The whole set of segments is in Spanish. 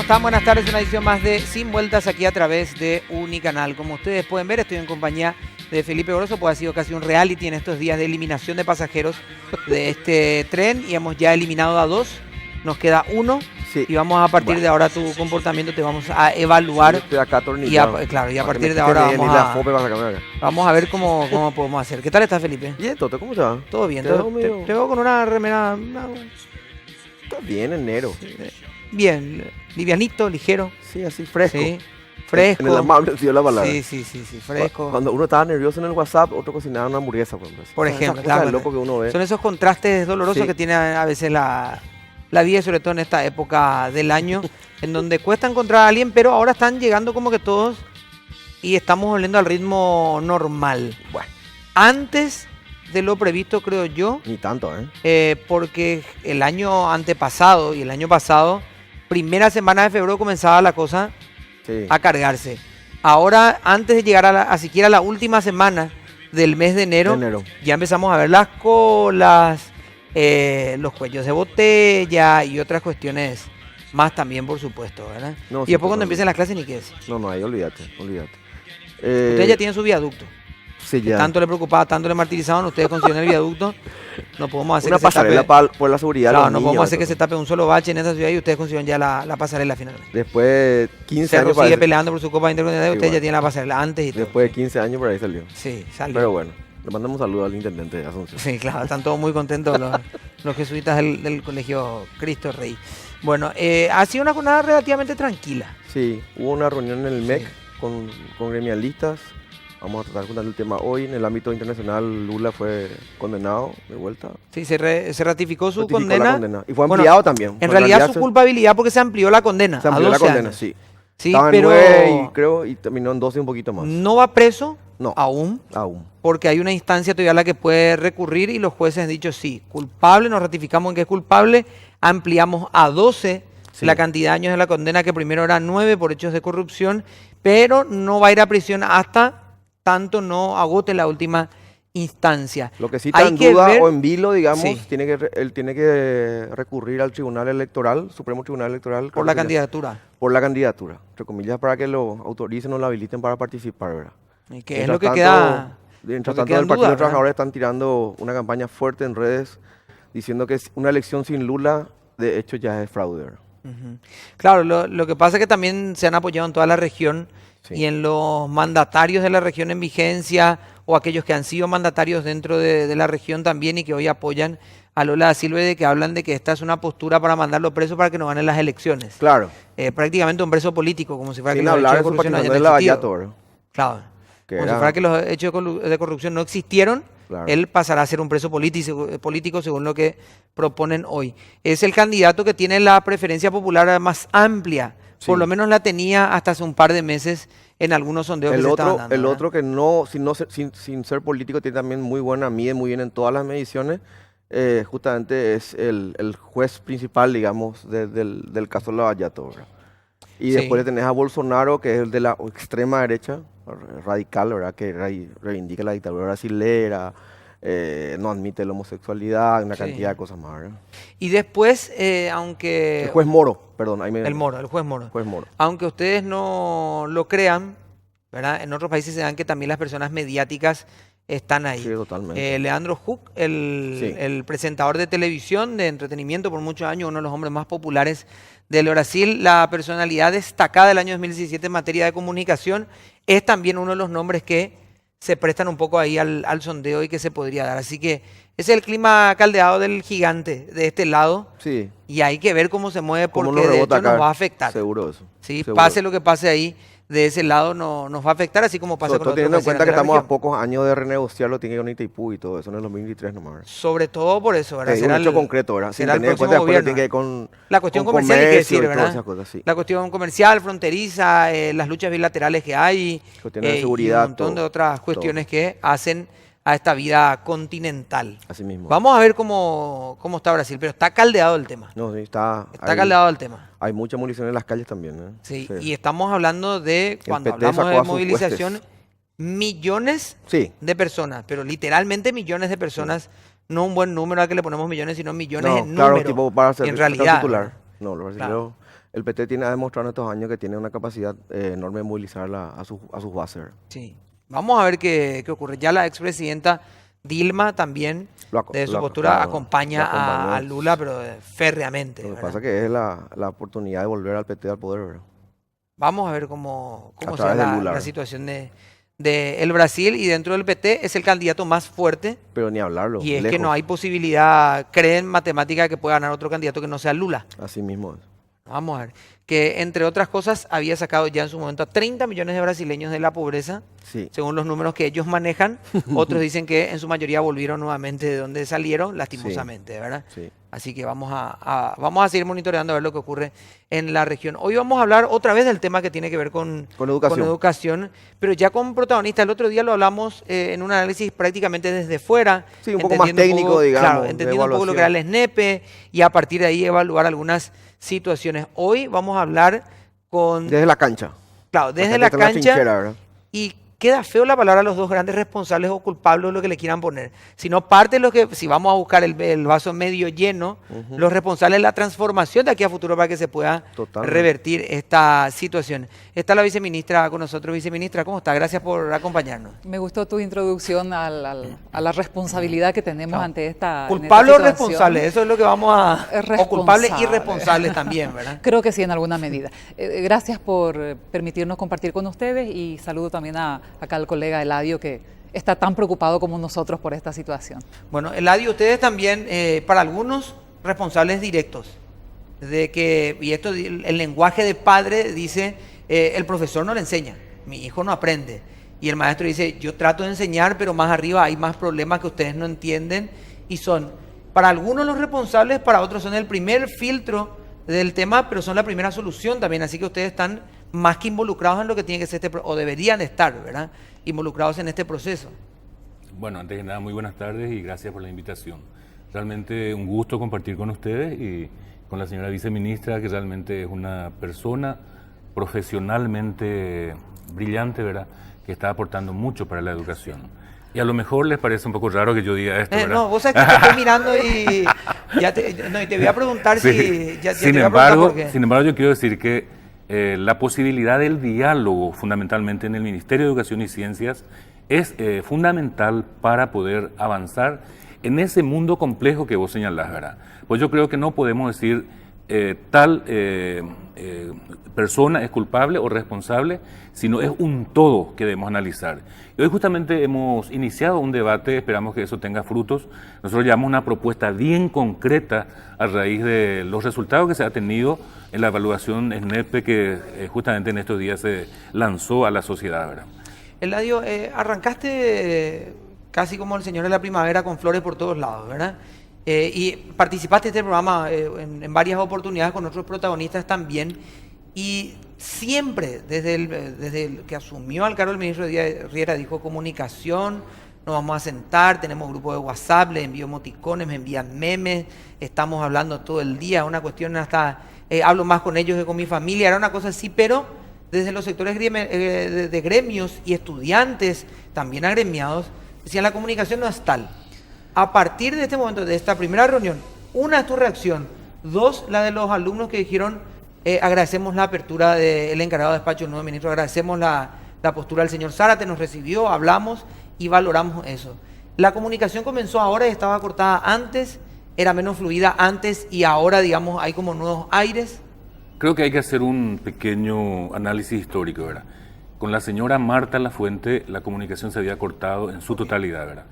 están? Buenas tardes, una edición más de Sin Vueltas aquí a través de Unicanal. Como ustedes pueden ver, estoy en compañía de Felipe Grosso, pues ha sido casi un reality en estos días de eliminación de pasajeros de este tren y hemos ya eliminado a 2, nos queda 1 Sí. y vamos a partir de ahora tu comportamiento te vamos a evaluar. Yo estoy acá Y a, atornillado. claro, y a Para que partir me de quite ahora bien y la fope para sacarme acá. vamos a ver cómo podemos hacer. ¿Qué tal estás, Felipe? Bien, Toto, ¿cómo te va? Todo bien, Te todo, veo medio- te veo con una remera Está bien, enero. bien, livianito, ligero. Sí, así fresco. Sí, fresco. En el amable sentido de la palabra. Sí, fresco. Cuando uno estaba nervioso en el WhatsApp, otro cocinaba una hamburguesa. Por Esas ejemplo, cosas claro. de loco que uno ve. Son esos contrastes dolorosos Sí. que tiene a veces la vida, sobre todo en esta época del año, en donde cuesta encontrar a alguien, pero ahora están llegando como que todos y estamos volviendo al ritmo normal. Bueno, Antes de lo previsto, creo yo, ni tanto, ¿eh? porque el año antepasado y el año pasado, primera semana de febrero comenzaba la cosa Sí. a cargarse. Ahora, antes de llegar a siquiera la última semana del mes de enero, ya empezamos a ver las colas, los cuellos de botella y otras cuestiones más también, por supuesto, ¿verdad? No, Y sí, después cuando totalmente. empiecen las clases, ni qué es. No, ahí olvídate. Ustedes ya tienen su viaducto. Sí, ya. Tanto le preocupaba, tanto le martirizaban, ustedes consiguieron el viaducto. No podemos hacer Una que se tape. pasarela por la seguridad de Claro, los no niños, podemos hacer que eso. se tape un solo bache en esa ciudad y ustedes consiguieron ya la pasarela finalmente. Después 15 Cerro años sigue para peleando por su Copa Intercontinental y ustedes Igual. ya tienen la pasarela antes y todo. Después de 15 años por ahí salió. Sí, salió. Pero bueno, le mandamos un saludo al intendente de Asunción. Sí, claro, están todos muy contentos los jesuitas del Colegio Cristo Rey. Bueno, ha sido una jornada relativamente tranquila. Sí, hubo una reunión en el MEC Sí. con gremialistas. Vamos a tratar con el tema hoy. En el ámbito internacional, Lula fue condenado de vuelta. Sí, se ratificó su Ratificó condena. la condena. Y fue Bueno, ampliado también. En realidad su culpabilidad porque se amplió la condena se a amplió la 12 condena, años. sí. Sí, Estaba en pero 9 y creo, y terminó en 12 un poquito más. no va preso No. aún, Aún. porque hay una instancia todavía a la que puede recurrir y los jueces han dicho sí, culpable, nos ratificamos en que es culpable, ampliamos a 12 Sí. la cantidad de años de la condena, que primero era 9 por hechos de corrupción, pero no va a ir a prisión hasta tanto no agote la última instancia. Lo que sí está Hay en que duda ver- o en vilo, digamos, Sí. él tiene que recurrir al Tribunal Electoral, Supremo Tribunal Electoral. Por creo la que se llama. candidatura. Por la candidatura, entre comillas, para que lo autoricen o lo habiliten para participar, ¿verdad? Y que es lo que queda. Mientras lo que tanto, queda en el Partido duda, de los Trabajadores ¿verdad? están tirando una campaña fuerte en redes diciendo que una elección sin Lula, de hecho, ya es fraude, ¿verdad? Ujú. Claro, lo que pasa es que también se han apoyado en toda la región Sí. y en los mandatarios de la región en vigencia o aquellos que han sido mandatarios dentro de la región también y que hoy apoyan a Lula da Silva y de que hablan de que esta es una postura para mandarlo preso para que no ganen las elecciones. Claro, Prácticamente un preso político, como si fuera sin que los hablar hechos de de su corrupción no patrimonio hayan de existido. Lavallato, ¿verdad? Claro. Que Como si era- fuera que los hechos de corrupción no existieron, Claro. él pasará a ser un preso político según lo que proponen hoy. Es el candidato que tiene la preferencia popular más amplia, por Sí. lo menos la tenía hasta hace un par de meses en algunos sondeos que El se estaban otro, dando, el ¿verdad? otro que sin ser político, tiene también muy buena, mide muy bien en todas las mediciones, justamente es el juez principal, digamos, del caso Lavallato, ¿verdad? Y Sí. después le tenés a Bolsonaro, que es el de la extrema derecha, radical, ¿verdad? Que reivindica la dictadura brasilera, no admite la homosexualidad, una Sí. cantidad de cosas más, ¿verdad? Y después, aunque... El juez Moro, perdón, ahí me... El juez Moro. Juez Moro. Aunque ustedes no lo crean, ¿verdad? En otros países se dan que también las personas mediáticas están ahí. Sí, totalmente. Leandro Huck, Sí. el presentador de televisión, de entretenimiento por muchos años, uno de los hombres más populares del Brasil, la personalidad destacada del año 2017 en materia de comunicación, es también uno de los nombres que se prestan un poco ahí al sondeo y que se podría dar. Así que ese es el clima caldeado del gigante de este lado Sí. y hay que ver cómo se mueve ¿Cómo porque nos de rebota hecho nos acá? va a afectar. Seguro eso. Sí, seguro. pase lo que pase ahí, de ese lado nos va a afectar, así como pasa Sobre con todo otros teniendo en países cuenta que de la estamos a región. pocos años de renegociarlo, tiene que ir con Itaipú y todo eso en el 2023 nomás, ¿verdad? Sobre todo por eso, ¿verdad? Es un hecho concreto, ¿verdad? Sin será el tener en cuenta próximo después que gobierno. tiene que ir con La cuestión con comercial hay que comercio decir, y todas ¿verdad? esas cosas, sí. La cuestión comercial, fronteriza, las luchas bilaterales que hay, Cuestiones de y seguridad, un montón de todo, otras cuestiones que hacen a esta vida continental. Así mismo. Vamos a ver cómo está Brasil, pero está caldeado el tema. No, sí, está Caldeado el tema. hay mucha munición en las calles también, ¿eh? Sí, y estamos hablando de, cuando PT hablamos sacó de a sus movilización, huestes. millones Sí. de personas, pero literalmente millones de personas, no un buen número al que le ponemos millones, sino millones No, en claro, número, tipo para ser en realidad. titular. No, los brasileños el PT tiene a demostrar en estos años que tiene una capacidad enorme de movilizar a sus bases. ¿Verdad? Sí. Vamos a ver qué ocurre. Ya la expresidenta Dilma también, de su postura, claro, acompaña lo acompañó. a Lula, pero férreamente. Lo que ¿verdad? pasa que es la oportunidad de volver al PT al poder, ¿verdad? Vamos a ver cómo A será través de Lula, la ¿verdad? situación de el Brasil, y dentro del PT es el candidato más fuerte, Pero ni hablarlo, y es que lejos. no hay posibilidad, creen matemática, que pueda ganar otro candidato que no sea Lula. Así mismo es. Vamos a ver. Que entre otras cosas había sacado ya en su momento a 30 millones de brasileños de la pobreza, Sí. según los números que ellos manejan. Otros dicen que en su mayoría volvieron nuevamente de donde salieron, lastimosamente, ¿verdad? Sí. Así que vamos a seguir monitoreando a ver lo que ocurre en la región. Hoy vamos a hablar otra vez del tema que tiene que ver con educación, pero ya con protagonistas. El otro día lo hablamos en un análisis prácticamente desde fuera. Sí, un poco más técnico, poco, digamos. Claro, entendiendo un poco lo que era el SNEPE, y a partir de ahí evaluar algunas situaciones. Hoy vamos a hablar con... Desde la cancha. Claro, desde Acá la está en cancha. trinchera, ¿verdad? Y queda feo la palabra a los dos grandes responsables o culpables, o lo que le quieran poner. Sino parte de lo que, si vamos a buscar el vaso medio lleno, los responsables de la transformación de aquí a futuro para que se pueda Totalmente. revertir esta situación. Está la viceministra con nosotros. Viceministra, ¿cómo está? Gracias por acompañarnos. Me gustó tu introducción a la responsabilidad que tenemos Claro. ante esta ¿Culpable o situación. responsable? Eso es lo que vamos a... O culpables y Responsable. responsables también, ¿verdad? Creo que sí, en alguna medida. Gracias por permitirnos compartir con ustedes, y saludo también acá al colega Eladio, que está tan preocupado como nosotros por esta situación. Bueno, Eladio, ustedes también, para algunos, responsables directos de que, y esto, el lenguaje de padre dice, el profesor no le enseña, mi hijo no aprende. Y el maestro dice, yo trato de enseñar, pero más arriba hay más problemas que ustedes no entienden. Y son, para algunos los responsables, para otros son el primer filtro del tema, pero son la primera solución también. Así que ustedes están más que involucrados en lo que tiene que ser o deberían estar, ¿verdad? Involucrados en este proceso. Bueno, antes de nada, muy buenas tardes y gracias por la invitación. Realmente un gusto compartir con ustedes y con la señora viceministra, que realmente es una persona profesionalmente brillante, ¿verdad?, que está aportando mucho para la educación. Y a lo mejor les parece un poco raro que yo diga esto, ¿verdad? No, vos sabés que te estoy mirando y ya y te voy a preguntar Sí. si... Sin embargo, yo quiero decir que la posibilidad del diálogo, fundamentalmente en el Ministerio de Educación y Ciencias, es fundamental para poder avanzar en ese mundo complejo que vos señalás, ¿verdad? Pues yo creo que no podemos decir tal persona es culpable o responsable, sino es un todo que debemos analizar. Y hoy justamente hemos iniciado un debate, esperamos que eso tenga frutos. Nosotros llevamos una propuesta bien concreta a raíz de los resultados que se ha tenido en la evaluación SNEPE que justamente en estos días se lanzó a la sociedad, ¿verdad? Eladio, arrancaste casi como el señor de la primavera, con flores por todos lados, ¿verdad? Y participaste de este programa en varias oportunidades con otros protagonistas también. Y siempre, desde el que asumió al cargo el ministro Riera, dijo comunicación, nos vamos a sentar, tenemos grupo de WhatsApp, les envío emoticones, me envían memes, estamos hablando todo el día, una cuestión hasta, hablo más con ellos que con mi familia, era una cosa así, pero desde los sectores de gremios y estudiantes, también agremiados, decían la comunicación no es tal. A partir de este momento, de esta primera reunión, una es tu reacción, dos, la de los alumnos que dijeron, agradecemos la apertura del encargado de despacho del nuevo ministro, agradecemos la postura del señor Zárate, nos recibió, hablamos y valoramos eso. La comunicación comenzó ahora y estaba cortada antes, era menos fluida antes y ahora, digamos, hay como nuevos aires. Creo que hay que hacer un pequeño análisis histórico, ¿verdad? Con la señora Marta Lafuente, la comunicación se había cortado en su totalidad, ¿verdad?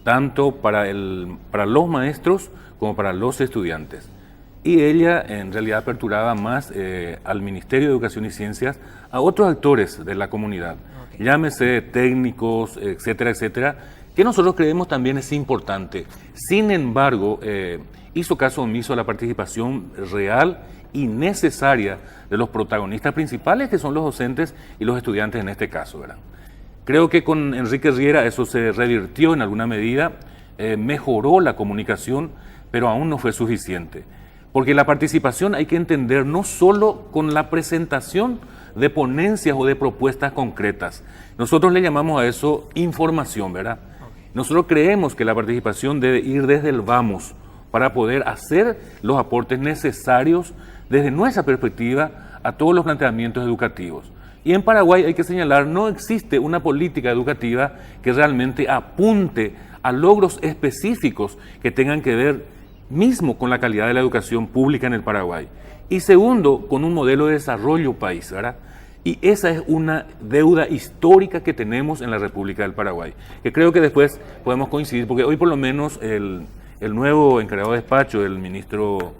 Tanto para los maestros como para los estudiantes. Y ella en realidad aperturaba más al Ministerio de Educación y Ciencias a otros actores de la comunidad, llámese técnicos, etcétera, etcétera, que nosotros creemos también es importante. Sin embargo, hizo caso omiso a la participación real y necesaria de los protagonistas principales, que son los docentes y los estudiantes en este caso, ¿verdad? Creo que con Enrique Riera eso se revirtió en alguna medida, mejoró la comunicación, pero aún no fue suficiente. Porque la participación hay que entender no solo con la presentación de ponencias o de propuestas concretas. Nosotros le llamamos a eso información, ¿verdad? Nosotros creemos que la participación debe ir desde el vamos, para poder hacer los aportes necesarios desde nuestra perspectiva a todos los planteamientos educativos. Y en Paraguay, hay que señalar, no existe una política educativa que realmente apunte a logros específicos que tengan que ver mismo con la calidad de la educación pública en el Paraguay. Y segundo, con un modelo de desarrollo país, ¿verdad? Y esa es una deuda histórica que tenemos en la República del Paraguay, que creo que después podemos coincidir, porque hoy por lo menos el nuevo encargado de despacho, el ministro,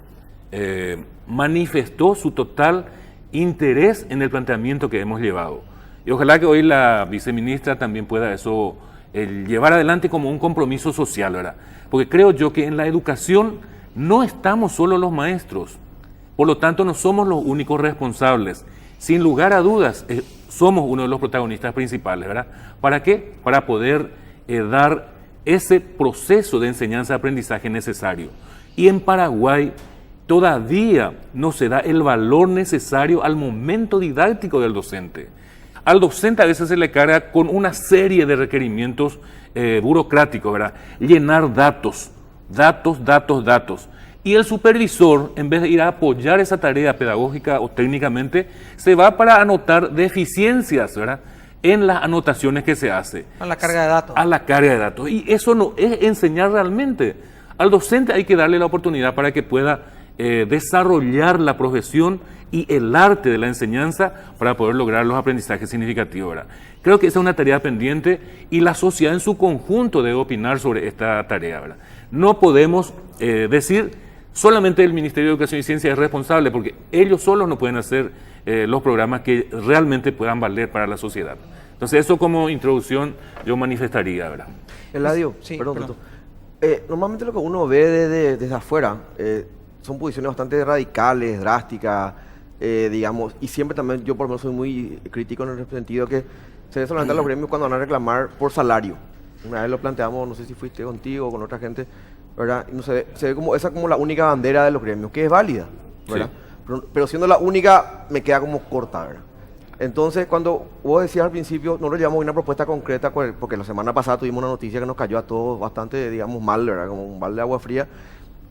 manifestó su total interés en el planteamiento que hemos llevado. Y ojalá que hoy la viceministra también pueda eso llevar adelante como un compromiso social, ¿verdad? Porque creo yo que en la educación no estamos solo los maestros, por lo tanto no somos los únicos responsables. Sin lugar a dudas, somos uno de los protagonistas principales, ¿verdad? ¿Para qué? Para poder dar ese proceso de enseñanza-aprendizaje necesario. Y en Paraguay todavía no se da el valor necesario al momento didáctico del docente. Al docente a veces se le carga con una serie de requerimientos burocráticos, ¿verdad? Llenar datos. Y el supervisor, en vez de ir a apoyar esa tarea pedagógica o técnicamente, se va para anotar deficiencias, ¿verdad?, en las anotaciones que se hace. A la carga de datos. A la carga de datos. Y eso no es enseñar realmente. Al docente hay que darle la oportunidad para que pueda desarrollar la profesión y el arte de la enseñanza para poder lograr los aprendizajes significativos, ¿verdad? Creo que esa es una tarea pendiente y la sociedad en su conjunto debe opinar sobre esta tarea, ¿verdad? No podemos decir solamente el Ministerio de Educación y Ciencia es responsable, porque ellos solos no pueden hacer los programas que realmente puedan valer para la sociedad. Entonces, eso como introducción yo manifestaría, ¿verdad? Eladio, Sí, perdón. perdón. Normalmente lo que uno ve desde afuera son posiciones bastante radicales, drásticas, digamos, y siempre también yo por lo menos soy muy crítico en el sentido que se ve solamente a los gremios cuando van a reclamar por salario. Una vez lo planteamos, no sé si fuiste contigo o con otra gente, ¿verdad? Y no se ve como esa como la única bandera de los gremios, que es válida, ¿verdad? Sí. Pero siendo la única, me queda como corta, ¿verdad? Entonces, cuando vos decías al principio, nosotros llevamos una propuesta concreta, porque la semana pasada tuvimos una noticia que nos cayó a todos bastante, digamos, mal, ¿verdad? Como un balde de agua fría,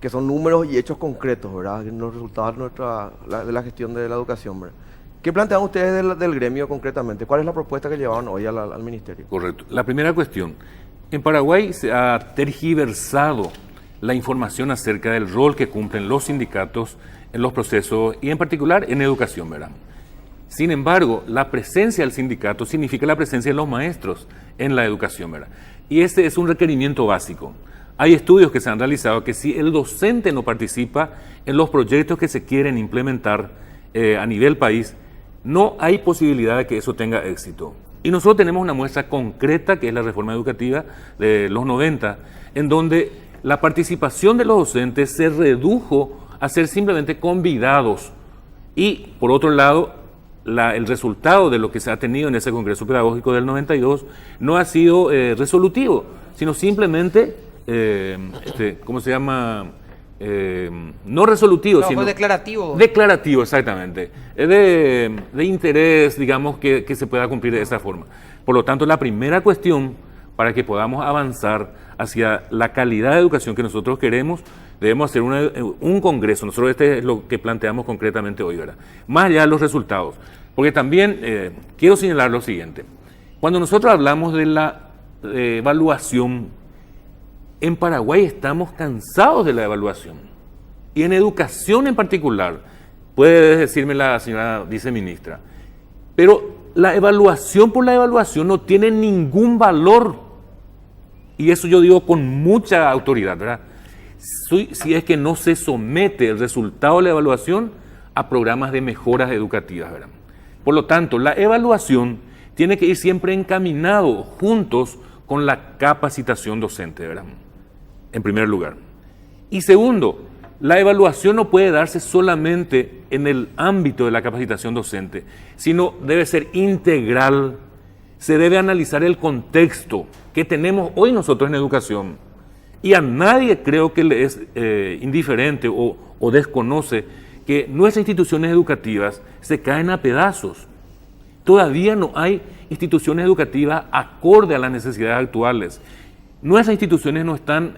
que son números y hechos concretos, ¿verdad? Los resultados de la gestión de la educación, ¿verdad? ¿Qué plantean ustedes del gremio concretamente? ¿Cuál es la propuesta que llevaron hoy al ministerio? Correcto. La primera cuestión. En Paraguay se ha tergiversado la información acerca del rol que cumplen los sindicatos en los procesos y en particular en educación, ¿verdad? Sin embargo, la presencia del sindicato significa la presencia de los maestros en la educación, ¿verdad? Y este es un requerimiento básico. Hay estudios que se han realizado que si el docente no participa en los proyectos que se quieren implementar a nivel país, no hay posibilidad de que eso tenga éxito. Y nosotros tenemos una muestra concreta, que es la reforma educativa de los 90, en donde la participación de los docentes se redujo a ser simplemente convidados. Y, por otro lado, el resultado de lo que se ha tenido en ese Congreso Pedagógico del 92 no ha sido resolutivo, sino simplemente, ¿cómo se llama? No resolutivo, No, sino fue declarativo. Declarativo, exactamente. Es de interés, digamos, que se pueda cumplir de esa forma. Por lo tanto, la primera cuestión para que podamos avanzar hacia la calidad de educación que nosotros queremos, debemos hacer un congreso. Nosotros este es lo que planteamos concretamente hoy, ¿verdad? Más allá de los resultados. Porque también quiero señalar lo siguiente. Cuando nosotros hablamos de la evaluación, en Paraguay estamos cansados de la evaluación. Y en educación en particular, puede decirme la señora viceministra, pero la evaluación por la evaluación no tiene ningún valor. Y eso yo digo con mucha autoridad, ¿verdad? Si es que no se somete el resultado de la evaluación a programas de mejoras educativas, ¿verdad? Por lo tanto, la evaluación tiene que ir siempre encaminado juntos con la capacitación docente, ¿verdad? En primer lugar. Y segundo, la evaluación no puede darse solamente en el ámbito de la capacitación docente, sino debe ser integral. Se debe analizar el contexto que tenemos hoy nosotros en educación. Y a nadie creo que le es indiferente o desconoce que nuestras instituciones educativas se caen a pedazos. Todavía no hay instituciones educativas acorde a las necesidades actuales. Nuestras instituciones no están,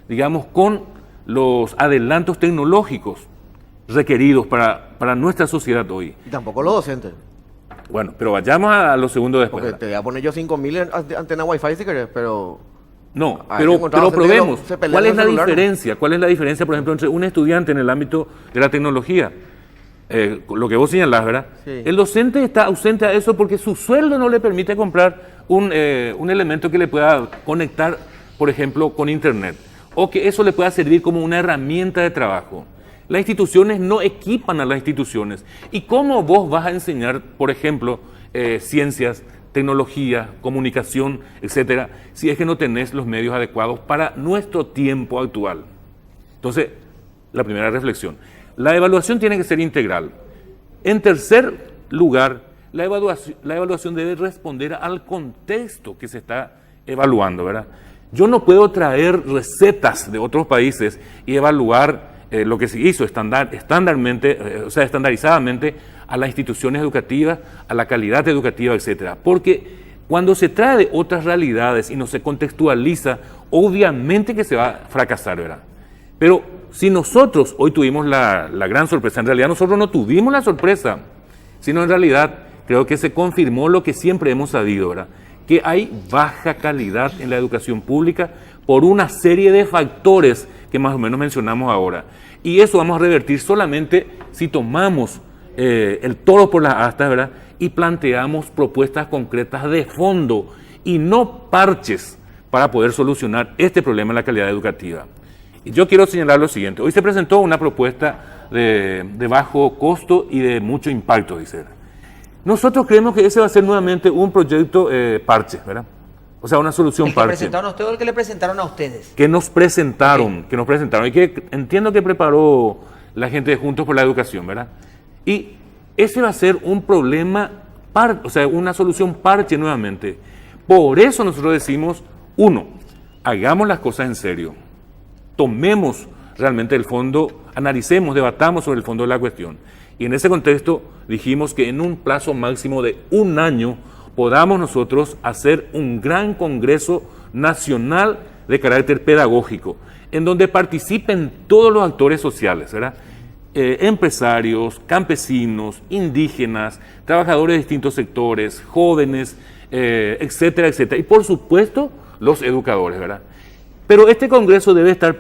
digamos, con los adelantos tecnológicos requeridos para nuestra sociedad hoy. Y tampoco los docentes. Bueno, pero vayamos a lo segundo después. Porque te voy a poner yo 5.000 antenas Wi-Fi si querés, pero... No, Ahí pero encontramos probemos. se pelean ¿Cuál es en la el celular, no? diferencia? ¿Cuál es la diferencia, por ejemplo, entre un estudiante en el ámbito de la tecnología? Lo que vos señalás, ¿verdad? Sí. El docente está ausente a eso porque su sueldo no le permite comprar un elemento que le pueda conectar, por ejemplo, con Internet, o que eso le pueda servir como una herramienta de trabajo. Las instituciones no equipan a las instituciones. ¿Y cómo vos vas a enseñar, por ejemplo, ciencias, tecnología, comunicación, etcétera, si es que no tenés los medios adecuados para nuestro tiempo actual? Entonces, la primera reflexión. La evaluación tiene que ser integral. En tercer lugar, la evaluación debe responder al contexto que se está evaluando, ¿verdad? Yo no puedo traer recetas de otros países y evaluar lo que se hizo estandarizadamente a las instituciones educativas, a la calidad educativa, etcétera. Porque cuando se trae de otras realidades y no se contextualiza, obviamente que se va a fracasar, ¿verdad? Pero si nosotros hoy tuvimos la gran sorpresa, en realidad nosotros no tuvimos la sorpresa, sino en realidad creo que se confirmó lo que siempre hemos sabido, ¿verdad? Que hay baja calidad en la educación pública por una serie de factores que más o menos mencionamos ahora. Y eso vamos a revertir solamente si tomamos el toro por las astas, ¿verdad? Y planteamos propuestas concretas de fondo y no parches para poder solucionar este problema de la calidad educativa. Y yo quiero señalar lo siguiente. Hoy se presentó una propuesta de bajo costo y de mucho impacto, dice. Nosotros creemos que ese va a ser nuevamente un proyecto parche, ¿verdad? O sea, una solución ¿El que parche. presentaron a ustedes o el que le presentaron a ustedes? Que nos presentaron, y que entiendo que preparó la gente de Juntos por la Educación, ¿verdad? Y ese va a ser un problema, o sea, una solución parche nuevamente. Por eso nosotros decimos, uno, hagamos las cosas en serio. Tomemos realmente el fondo, analicemos, debatamos sobre el fondo de la cuestión. Y en ese contexto dijimos que en un plazo máximo de 1 año podamos nosotros hacer un gran congreso nacional de carácter pedagógico, en donde participen todos los actores sociales, ¿verdad? Empresarios, campesinos, indígenas, trabajadores de distintos sectores, jóvenes, etcétera, etcétera. Y por supuesto, los educadores, ¿verdad? Pero este congreso debe estar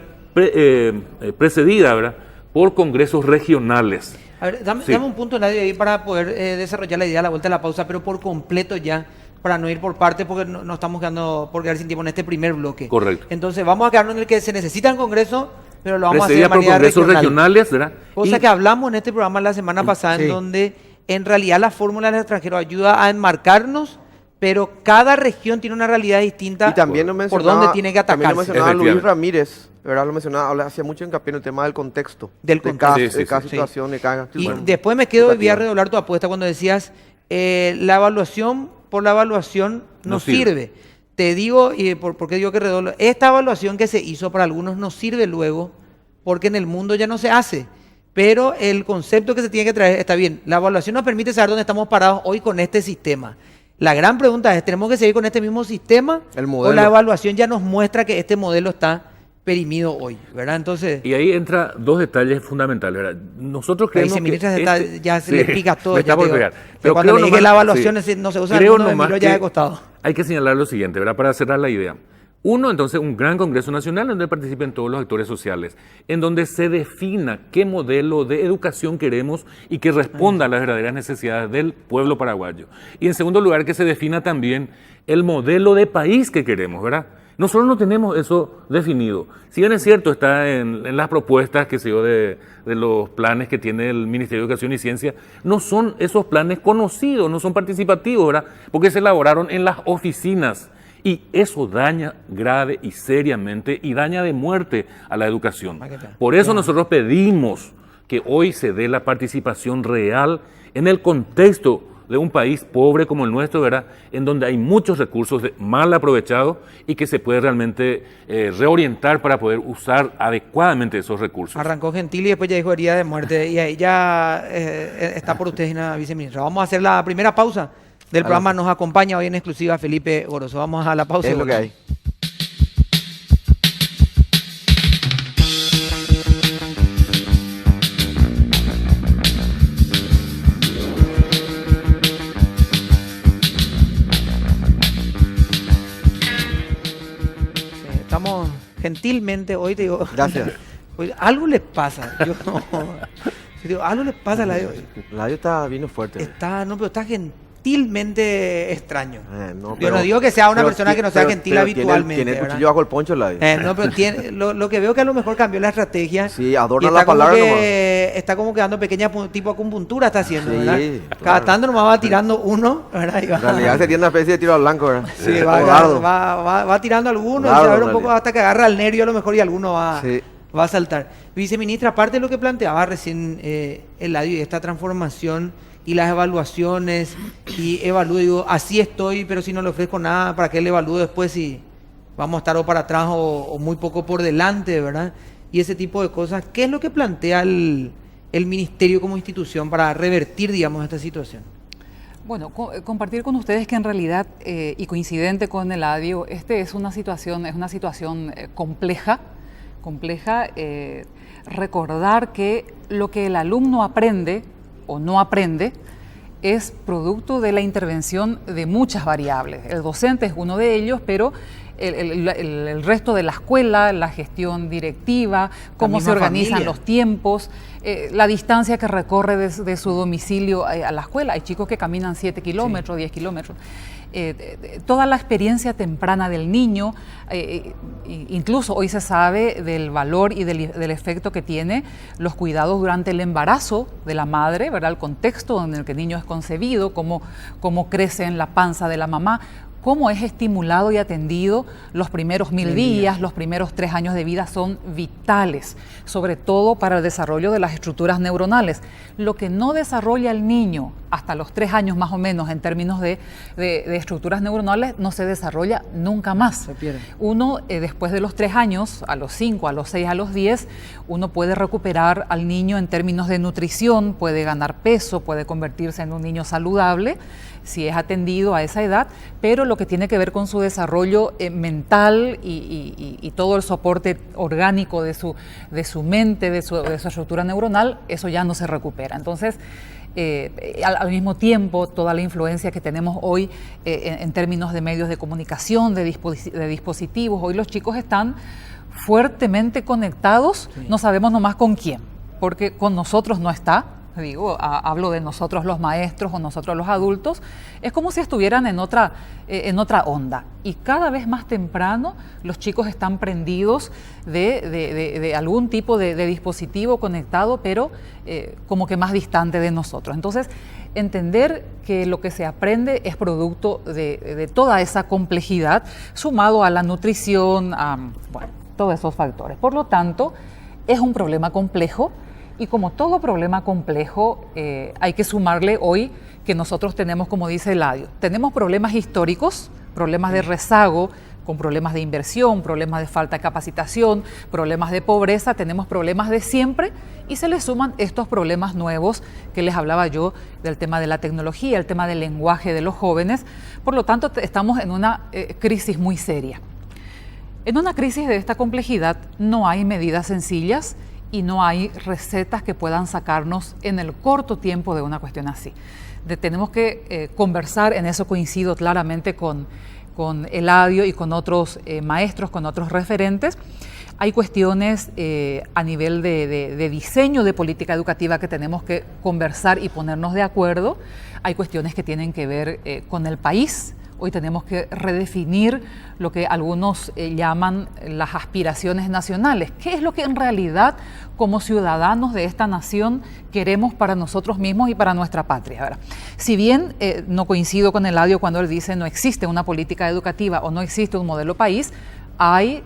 precedida, ¿verdad?, por congresos regionales. A ver, dame Sí. un punto, Eladio, ahí para poder desarrollar la idea a la vuelta de la pausa, pero por completo ya, para no ir por parte, porque no estamos quedando por quedar sin tiempo en este primer bloque. Correcto. Entonces, vamos a quedarnos en el que se necesita un congreso, pero lo vamos a hacer de Precedida por manera congresos regional. regionales, ¿verdad? Cosa Y- que hablamos en este programa la semana pasada, sí. en donde en realidad la fórmula del extranjero ayuda a enmarcarnos, pero cada región tiene una realidad distinta Y también lo por mencionaba, dónde tiene que también lo atacarse. mencionaba Luis Efectivamente. Ramírez, ¿verdad? Lo mencionaba, hacía mucho hincapié en el tema del contexto. Del de cada, contexto. Sí, de cada sí. situación, de cada... Y bueno, después me quedo y voy a educativa. redoblar tu apuesta cuando decías, la evaluación por la evaluación no No sirve. sirve. Te digo, y por qué digo que redoblo, esta evaluación que se hizo para algunos no sirve luego, porque en el mundo ya no se hace. Pero el concepto que se tiene que traer está bien. La evaluación nos permite saber dónde estamos parados hoy con este sistema. La gran pregunta es, ¿tenemos que seguir con este mismo sistema? El ¿O modelo. la evaluación ya nos muestra que este modelo está perimido hoy? ¿Verdad? Entonces... Y ahí entra 2 detalles fundamentales, ¿verdad? Nosotros creemos Viceministra que... ya se le pica todo. me ya está por te digo. pegar. Que cuando creo le dije nomás- la evaluación sí. no se usa en el Creo mundo, me nomás miro ya que de costado. hay que señalar lo siguiente, ¿verdad? Para cerrar la idea. Uno, entonces, un gran congreso nacional donde participen todos los actores sociales, en donde se defina qué modelo de educación queremos y que responda a las verdaderas necesidades del pueblo paraguayo. Y en segundo lugar, que se defina también el modelo de país que queremos, ¿verdad? Nosotros no tenemos eso definido. Si bien es cierto, está en las propuestas que se dio de los planes que tiene el Ministerio de Educación y Ciencia, no son esos planes conocidos, no son participativos, ¿verdad? Porque se elaboraron en las oficinas. Y eso daña grave y seriamente y daña de muerte a la educación. Por eso nosotros pedimos que hoy se dé la participación real en el contexto de un país pobre como el nuestro, ¿verdad? En donde hay muchos recursos mal aprovechados y que se puede realmente reorientar para poder usar adecuadamente esos recursos. Arrancó gentil y después ya dijo herida de muerte. Y ahí ya está por ustedes, la viceministra. Vamos a hacer la primera pausa del programa. Nos acompaña hoy en exclusiva Felipe Goroso. Vamos a la pausa. Es lo que hay. gentilmente hoy te digo. Gracias. Oye, algo les pasa. Yo no. Yo digo, algo les pasa a la El radio está vino fuerte. pero está gentilmente extraño. No, Yo no digo que sea una persona que no sea gentil pero habitualmente. Tiene el ¿verdad? cuchillo bajo el poncho el radio. No, pero lo que veo que a lo mejor cambió la estrategia. Sí, adorna y la palabra está como que dando pequeña tipo acupuntura está haciendo, Sí, ¿verdad? claro. Cada tanto nomás va tirando uno, ¿verdad? Y va, En realidad se tiene una especie de tiro al blanco, ¿verdad? sí, O va, dardo. va tirando alguno y Dardo, se abre un en poco realidad. hasta que agarra el nervio a lo mejor y alguno Sí. va a saltar. Viceministra, aparte de lo que planteaba recién Eladio y esta transformación y las evaluaciones y evalúo, digo, así estoy, pero si no le ofrezco nada, ¿para qué le evalúo después si vamos a estar o para atrás o muy poco por delante, ¿verdad? Y ese tipo de cosas. ¿Qué es lo que plantea el Ministerio como institución para revertir, digamos, esta situación? Bueno, compartir con ustedes que en realidad, y coincidente con Eladio, es una situación compleja, recordar que lo que el alumno aprende o no aprende es producto de la intervención de muchas variables. El docente es uno de ellos, pero el resto de la escuela, la gestión directiva, cómo se organizan familia. los tiempos, la distancia que recorre de su domicilio a la escuela. Hay chicos que caminan 7 kilómetros, 10 kilómetros. Toda la experiencia temprana del niño, incluso hoy se sabe del valor y del efecto que tiene los cuidados durante el embarazo de la madre, ¿verdad? El contexto en el que el niño es concebido, cómo crece en la panza de la mamá, cómo es estimulado y atendido los primeros 1000 días, los primeros 3 años de vida son vitales, sobre todo para el desarrollo de las estructuras neuronales. Lo que no desarrolla el niño hasta los 3 años más o menos en términos de estructuras neuronales no se desarrolla nunca más. Se pierde. Uno, después de los 3 años, a los 5, a los 6, a los 10, uno puede recuperar al niño en términos de nutrición, puede ganar peso, puede convertirse en un niño saludable, si es atendido a esa edad, pero lo que tiene que ver con su desarrollo mental y todo el soporte orgánico de su mente, de su estructura neuronal, eso ya no se recupera. Entonces, al mismo tiempo, toda la influencia que tenemos hoy en términos de medios de comunicación, de dispositivos, hoy los chicos están fuertemente conectados, no sabemos nomás con quién, porque con nosotros no está. Hablo de nosotros los maestros o nosotros los adultos, es como si estuvieran en otra onda. Y cada vez más temprano los chicos están prendidos de algún tipo de dispositivo conectado, pero como que más distante de nosotros. Entonces, entender que lo que se aprende es producto de toda esa complejidad, sumado a la nutrición, todos esos factores. Por lo tanto, es un problema complejo. Y como todo problema complejo, hay que sumarle hoy que nosotros tenemos, como dice Eladio, tenemos problemas históricos, problemas de rezago, con problemas de inversión, problemas de falta de capacitación, problemas de pobreza, tenemos problemas de siempre y se le suman estos problemas nuevos que les hablaba yo del tema de la tecnología, el tema del lenguaje de los jóvenes. Por lo tanto, estamos en una crisis muy seria. En una crisis de esta complejidad no hay medidas sencillas y no hay recetas que puedan sacarnos en el corto tiempo de una cuestión así. Tenemos que conversar, en eso coincido claramente con Eladio y con otros maestros, con otros referentes. Hay cuestiones a nivel de diseño de política educativa que tenemos que conversar y ponernos de acuerdo. Hay cuestiones que tienen que ver con el país. Hoy tenemos que redefinir lo que algunos llaman las aspiraciones nacionales. ¿Qué es lo que en realidad, como ciudadanos de esta nación, queremos para nosotros mismos y para nuestra patria? ¿Verdad? Si bien no coincido con Eladio cuando él dice no existe una política educativa o no existe un modelo país,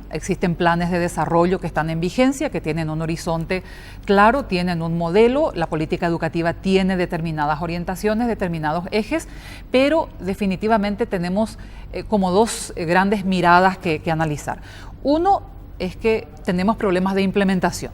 existen planes de desarrollo que están en vigencia, que tienen un horizonte claro, tienen un modelo, la política educativa tiene determinadas orientaciones, determinados ejes, pero definitivamente tenemos como dos grandes miradas que analizar. Uno es que tenemos problemas de implementación.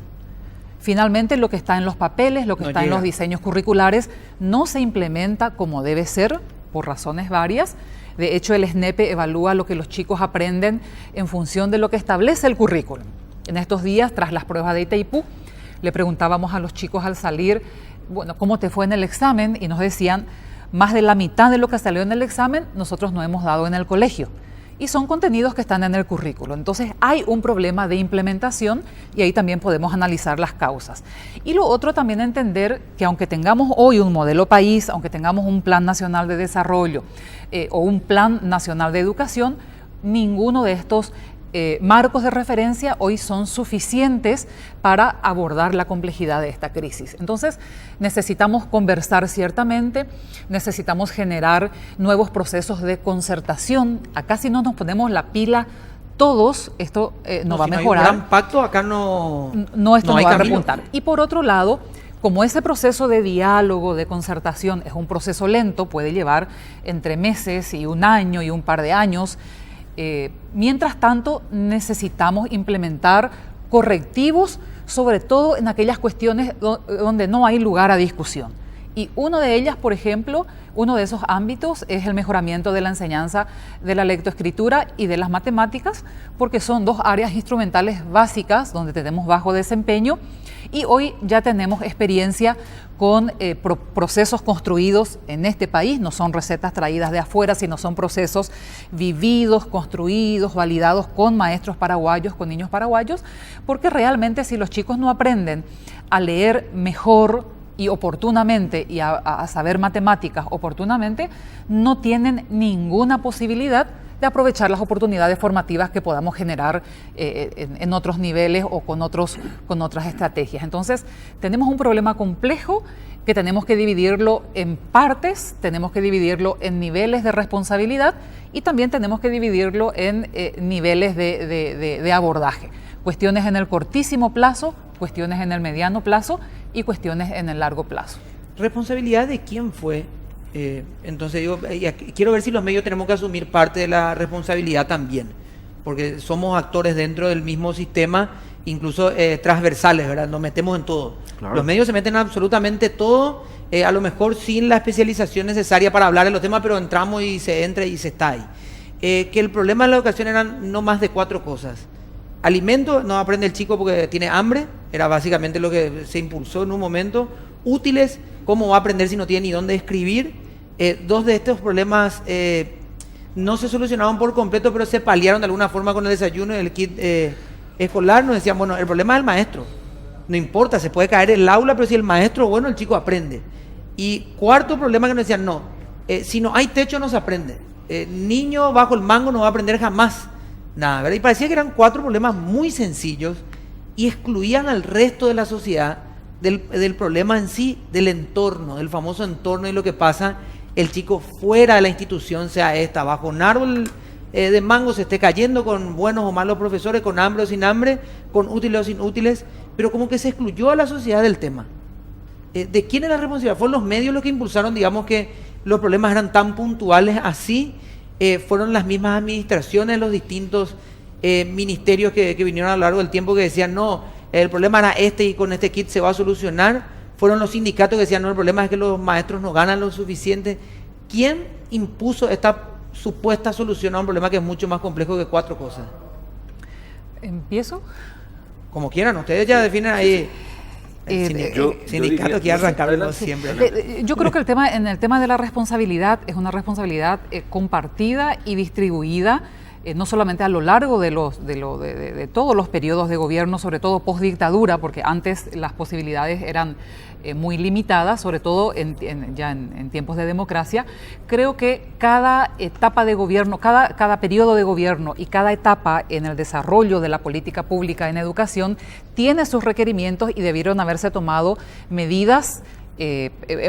Finalmente, lo que está en los papeles, lo que está en los diseños curriculares, no se implementa como debe ser, por razones varias. De hecho, el SNEPE evalúa lo que los chicos aprenden en función de lo que establece el currículum. En estos días, tras las pruebas de Itaipú, le preguntábamos a los chicos al salir, bueno, ¿cómo te fue en el examen? Y nos decían, más de la mitad de lo que salió en el examen, nosotros no hemos dado en el colegio. y son contenidos que están en el currículo. Entonces hay un problema de implementación y ahí también podemos analizar las causas. Y lo otro también entender que aunque tengamos hoy un modelo país, aunque tengamos un plan nacional de desarrollo o un plan nacional de educación, ninguno de estos marcos de referencia hoy son suficientes para abordar la complejidad de esta crisis. Entonces, necesitamos conversar ciertamente, necesitamos generar nuevos procesos de concertación. Acá si no nos ponemos la pila todos, esto no va a mejorar. Si no hay un gran pacto, acá no esto no hay va a camino. repuntar. Y por otro lado, como ese proceso de diálogo, de concertación, es un proceso lento, puede llevar entre meses y un año y un par de años. Mientras tanto, necesitamos implementar correctivos, sobre todo en aquellas cuestiones donde no hay lugar a discusión. Y una de ellas, por ejemplo, uno de esos ámbitos es el mejoramiento de la enseñanza de la lectoescritura y de las matemáticas, porque son dos áreas instrumentales básicas donde tenemos bajo desempeño y hoy ya tenemos experiencia con procesos construidos en este país, no son recetas traídas de afuera, sino son procesos vividos, construidos, validados con maestros paraguayos, con niños paraguayos, porque realmente si los chicos no aprenden a leer mejor y oportunamente y a saber matemáticas oportunamente, no tienen ninguna posibilidad de aprovechar las oportunidades formativas que podamos generar en otros niveles o con otras estrategias. Entonces, tenemos un problema complejo que tenemos que dividirlo en partes, tenemos que dividirlo en niveles de responsabilidad y también tenemos que dividirlo en niveles de abordaje. Cuestiones en el cortísimo plazo, cuestiones en el mediano plazo y cuestiones en el largo plazo. ¿Responsabilidad de quién fue? Entonces yo quiero ver si los medios tenemos que asumir parte de la responsabilidad también, porque somos actores dentro del mismo sistema, incluso transversales, ¿verdad? Nos metemos en todo. Claro. Los medios se meten en absolutamente todo, a lo mejor sin la especialización necesaria para hablar de los temas, pero entramos y se entra y se está ahí. Que el problema de la educación eran no más de 4 cosas. Alimento, no aprende el chico porque tiene hambre, era básicamente lo que se impulsó en un momento. Útiles, ¿cómo va a aprender si no tiene ni dónde escribir? 2 de estos problemas no se solucionaban por completo, pero se paliaron de alguna forma con el desayuno y el kit escolar. Nos decían, bueno, el problema es el maestro. No importa, se puede caer el aula, pero si el maestro, bueno, el chico aprende. Y 4 problema que nos decían, no, si no hay techo no se aprende. Niño bajo el mango no va a aprender jamás. Nada, ¿verdad? Y parecía que eran 4 problemas muy sencillos y excluían al resto de la sociedad del problema en sí, del entorno, del famoso entorno y lo que pasa el chico fuera de la institución, sea esta, bajo un árbol de mango, se esté cayendo con buenos o malos profesores, con hambre o sin hambre, con útiles o sin útiles, pero como que se excluyó a la sociedad del tema. ¿De quién es la responsabilidad? ¿Fueron los medios los que impulsaron, digamos, que los problemas eran tan puntuales así? Fueron las mismas administraciones, los distintos ministerios que vinieron a lo largo del tiempo que decían, no, el problema era este y con este kit se va a solucionar. Fueron los sindicatos que decían, no, el problema es que los maestros no ganan lo suficiente. ¿Quién impuso esta supuesta solución a un problema que es mucho más complejo que 4 cosas? ¿Empiezo? Como quieran, ustedes ya definen ahí. Sindicato que arrancarlo siempre. Yo creo que en el tema de la responsabilidad es una responsabilidad compartida y distribuida, no solamente a lo largo de todos los periodos de gobierno, sobre todo post-dictadura, porque antes las posibilidades eran muy limitadas, sobre todo ya en tiempos de democracia. Creo que cada etapa de gobierno, cada periodo de gobierno y cada etapa en el desarrollo de la política pública en educación tiene sus requerimientos y debieron haberse tomado medidas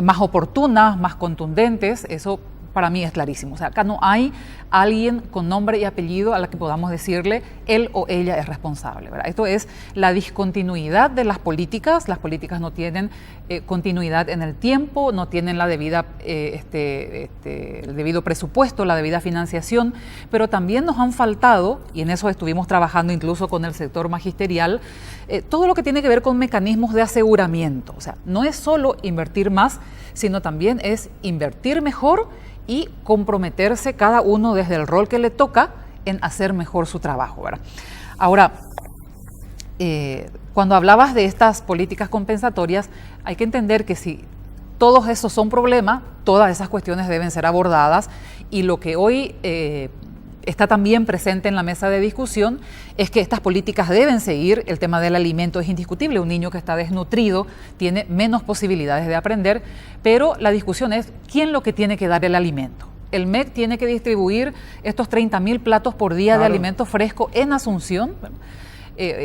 más oportunas, más contundentes. Eso para mí es clarísimo. O sea, acá no hay alguien con nombre y apellido a la que podamos decirle él o ella es responsable, ¿verdad? Esto es la discontinuidad de las políticas. Las políticas no tienen continuidad en el tiempo, no tienen la debida, el debido presupuesto, la debida financiación, pero también nos han faltado, y en eso estuvimos trabajando incluso con el sector magisterial, todo lo que tiene que ver con mecanismos de aseguramiento. O sea, no es solo invertir más, sino también es invertir mejor y comprometerse cada uno desde el rol que le toca en hacer mejor su trabajo, ¿verdad? Ahora, cuando hablabas de estas políticas compensatorias, hay que entender que si todos esos son problemas, todas esas cuestiones deben ser abordadas y lo que hoy está también presente en la mesa de discusión es que estas políticas deben seguir. El tema del alimento es indiscutible. Un niño que está desnutrido tiene menos posibilidades de aprender, pero la discusión es quién lo que tiene que dar el alimento. El MEC tiene que distribuir estos 30.000 platos por día de alimento fresco en Asunción,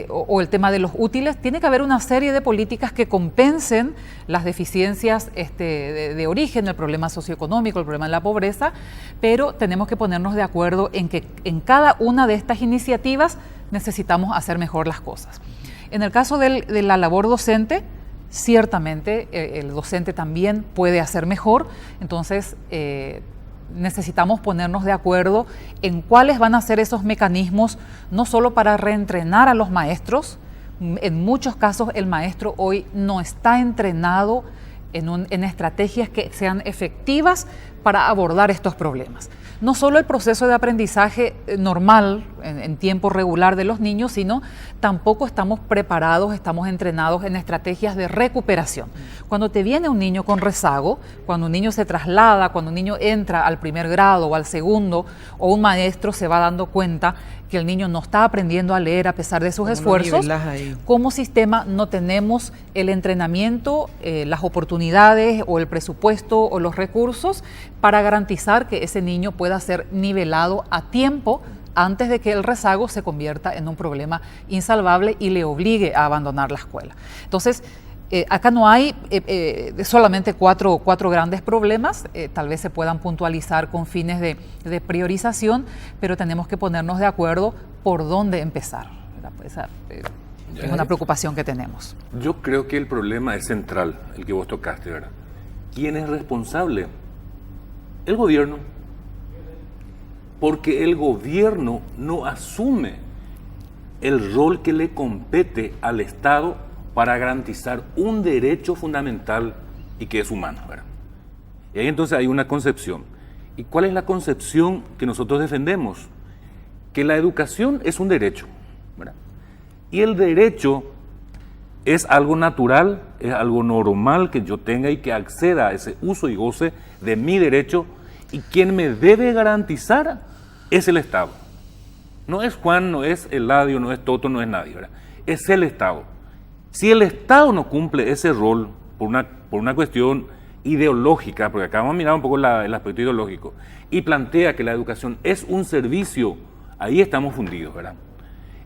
o el tema de los útiles. Tiene que haber una serie de políticas que compensen las deficiencias de origen, el problema socioeconómico, el problema de la pobreza, pero tenemos que ponernos de acuerdo en que en cada una de estas iniciativas necesitamos hacer mejor las cosas. En el caso de la labor docente, ciertamente el docente también puede hacer mejor, entonces necesitamos ponernos de acuerdo en cuáles van a ser esos mecanismos, no solo para reentrenar a los maestros. En muchos casos el maestro hoy no está entrenado en estrategias que sean efectivas para abordar estos problemas. No solo el proceso de aprendizaje normal, en tiempo regular de los niños, sino tampoco estamos preparados, estamos entrenados en estrategias de recuperación. Cuando te viene un niño con rezago, cuando un niño se traslada, cuando un niño entra al primer grado o al segundo, o un maestro se va dando cuenta que el niño no está aprendiendo a leer a pesar de sus esfuerzos, como sistema no tenemos el entrenamiento, las oportunidades o el presupuesto o los recursos para garantizar que ese niño pueda ser nivelado a tiempo antes de que el rezago se convierta en un problema insalvable y le obligue a abandonar la escuela. Entonces, acá no hay solamente cuatro grandes problemas, tal vez se puedan puntualizar con fines de priorización, pero tenemos que ponernos de acuerdo por dónde empezar. Esa es una preocupación que tenemos. Yo creo que el problema es central, el que vos tocaste, ¿verdad? ¿Quién es responsable? El gobierno. Porque el gobierno no asume el rol que le compete al Estado para garantizar un derecho fundamental y que es humano, ¿verdad? Y ahí entonces hay una concepción. ¿Y cuál es la concepción que nosotros defendemos? Que la educación es un derecho, ¿verdad? Y el derecho es algo natural, es algo normal que yo tenga y que acceda a ese uso y goce de mi derecho, y quien me debe garantizar es el Estado. No es Juan, no es Eladio, no es Toto, no es nadie, ¿verdad? Es el Estado. Si el Estado no cumple ese rol por una cuestión ideológica, porque acá vamos a mirar un poco el aspecto ideológico, y plantea que la educación es un servicio, ahí estamos fundidos, ¿verdad?